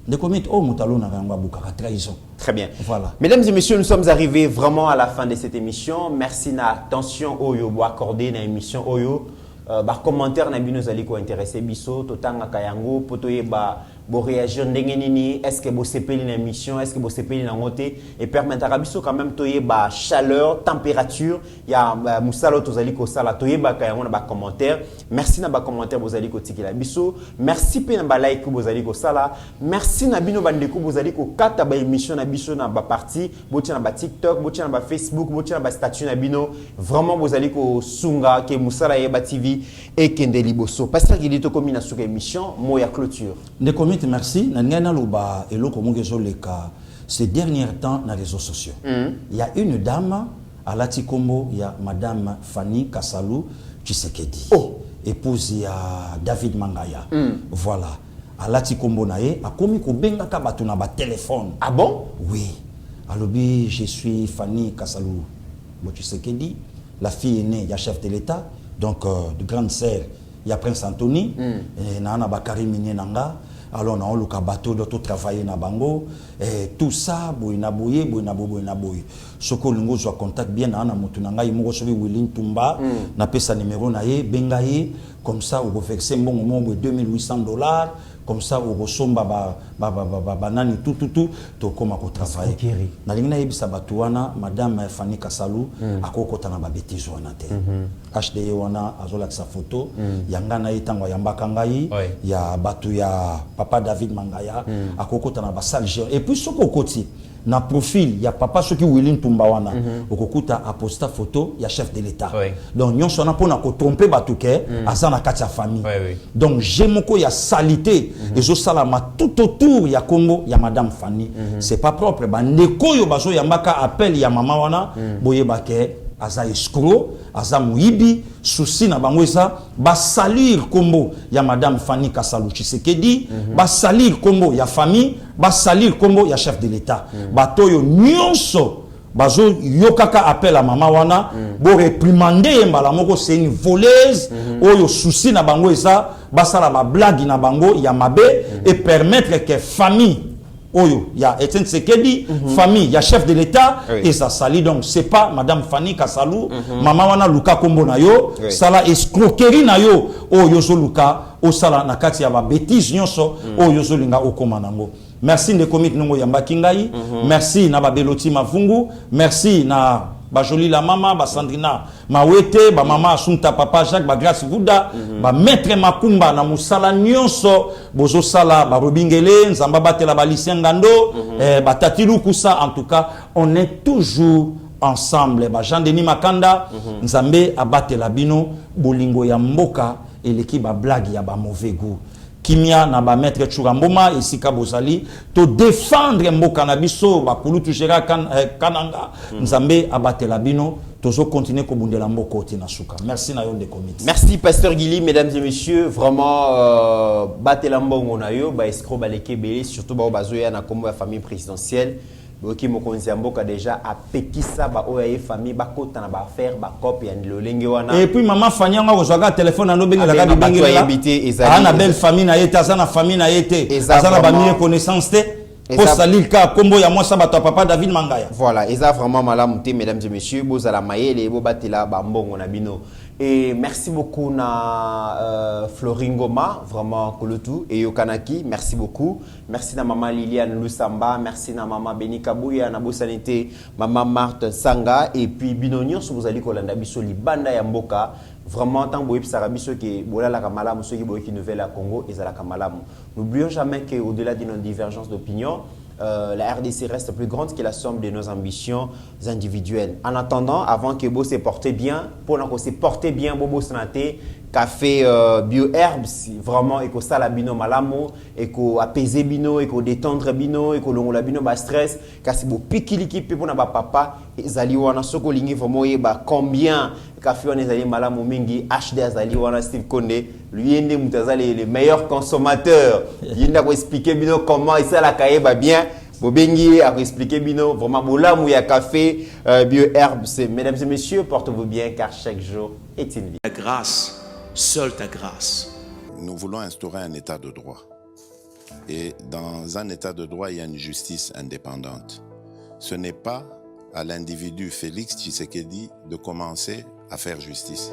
De commit oh mutalo na ngwa bukaka trahison. Très bien. Voilà. Mesdames et messieurs, nous sommes arrivés vraiment à la fin de cette émission. Merci na attention Oyo bo accordé na émission Oyo. Ba commentaire na bino zali ko intéressé biso totanga kayango poto ba bo réagir ndenge nini, est-ce que bo sepeli na émission, est-ce que bo sepeli na ngote et permettre biso quand même toye ba chaleur, température, ya musalo tozali ko sala toye ba kayango na ba commentaire. Merci na ba commentaire bozali ko tikila biso. Merci pe na ba like bozali ko sala. Merci na bino bandeko bozali ko kata ba émission na biso na ba partie, boti na ba TikTok, boti na ba Facebook, boti na ba statut na bino. Vraiment bozali ko sunga ke musala ye ba TV et kende liboso. Pasteur Gilito komi na suka émission mo ya clôture. Merci. Ces derniers temps dans les réseaux sociaux. Il y a une dame à Latikombo, il y a Madame Fanny Kassalou Tshisekedi. Épouse il y a David Mangaya. Voilà. À Latikombo nae, a komi ko benga ka batu na ba téléphone. Ah bon? Oui. Alors je suis Fanny Kassalou Tshisekedi, la fille aînée, il y a chef de l'État, donc de grande sœur, il y a Prince Anthony, et Nana Bakari Minenanga. Alors on a le bateau d'autres travailler na bango et tout ça boina boye. Soko lingo zo contact bien na mutunanga imoko sobi Willing Tumba na pesa numéro na ye bengaye comme ça on verser bon moment $2,800 comme ça on resomba banani tout to koma ko travailler na lingina yebisa batuana Madame Fanny Kassalou akokota na ba bêtise wana te HD wana azola sa photo yanga na itango yambaka ngai ya batu ya Papa David Mangaya akokota na ba salle et puis soko koti na profil ya papa soki Willing Tumba wana okokuta aposta photo ya chef de l'État donc nyonso na pona ko tromper batuke asa na kati ya famille donc jemoko ya salité ezo salama tout autour ya Congo ya Madame Fanny c'est pas propre ba ndeko yo bazo yambaka appel ya mama wana boyebake aza escroc aza muibi souci na bango eza ba salir kombo ya Madame Fanny Kassalou Tshisekedi ba salir kombo ya famille ba salir kombo ya chef de l'État batoyo nyonso bazo yokaka appel à mama wana bo réprimander mbala moko c'est une voleuse oyo souci na bango eza ba sala ba blague na bango ya mabe et permettre que famille Oyo, il y a Etienne Tshisekedi, famille, il y a chef de l'État, et ça sali donc c'est pas Madame Fanny Kassalou, Maman wana Luka Kombo na yo, sala escroquerie na yo, Oyo zo Luka, o sala na kati ya ba bêtise nyonso, Oyo zo linga okoma nango. Merci de commit nongo yamba kingai, merci na ba Beloti Mavungu, merci na ba Joli la mama, ba Sandrina Mawete, ba mama Asunta papa Jacques, ba Grace Vuda, ba maître Makumba na musala nyonso, bozo sala ba Robingele, nzamba batela ba Lucien Ngando, ba Tatilu Kusa, en tout cas, on est toujours ensemble. Ba Jean-Denis Makanda, nzambe abatela bino, bolingo ya mboka, et l'équipe ba blague ya ba mauvais goût. Kimia na ba maître Churamboma esika bozali to défendre mboka na biso ba kulu tujera kananga nzambe abatela bino tozo continuer ko bundela mboko tina suka. Merci na yo de comité. Merci Pasteur Guili, mesdames et messieurs, vraiment batela mbongo na yo ba escroc ba lekebele surtout ba bazoya na kombo ya famille présidentielle. Boki mokonzi mboka déjà apekisa ba oya famille ba kota na ba faire ba copie ya lolenge wana. Et puis maman Fanyanga ozwaka téléphone na no bengela ka di bengela. Ana belle famille na yete azana famille na yete. Azana ba mie connaissance te. Pour salir ka kombo ya moi ça ba papa David Mangaya. Voilà, et ça vraiment malamu te mesdames et messieurs, bozala mayele bo batela ba mbongo na bino. Et merci beaucoup na Floringoma, vraiment Kolotu et Yokanaki, merci beaucoup. Merci na maman Liliane Lusamba, merci na maman Beni Kabouya, na Bosanité, maman Marthe Sanga et puis Binonio si vous allez kolanda biso libanda ya mboka. Vraiment tant boye pisarabiso que bola la kamalamu ceux qui boye qui nouvelle à Congo et za la kamalamu. N'oublions jamais que au-delà de nos divergences d'opinion, la RDC reste plus grande que la somme de nos ambitions individuelles. En attendant, avant que Bo se porte bien, pour qu'on se porte bien, Bobo Sanate, café bio-herbes, vraiment, et que ça la bino malamo, et que apaiser bino, et que détendre bino, et que l'on bino ba stress, car c'est beau pikiliki pour na ba papa, et zali wana soko lingi vraiment ba combien café on est allé malamo mingi, HD azali wana Steve Konde, lui ende mutazali les meilleurs consommateurs, il n'a pas expliqué bino comment il ça la caille ba bien. Bobengi a expliqué bino vraiment bolamou ya café bio-herbes. Mesdames et messieurs, portez-vous bien car chaque jour est une vie. Ta grâce, seule ta grâce. Nous voulons instaurer un état de droit. Et dans un état de droit, il y a une justice indépendante. Ce n'est pas à l'individu Félix Tshisekedi de commencer à faire justice.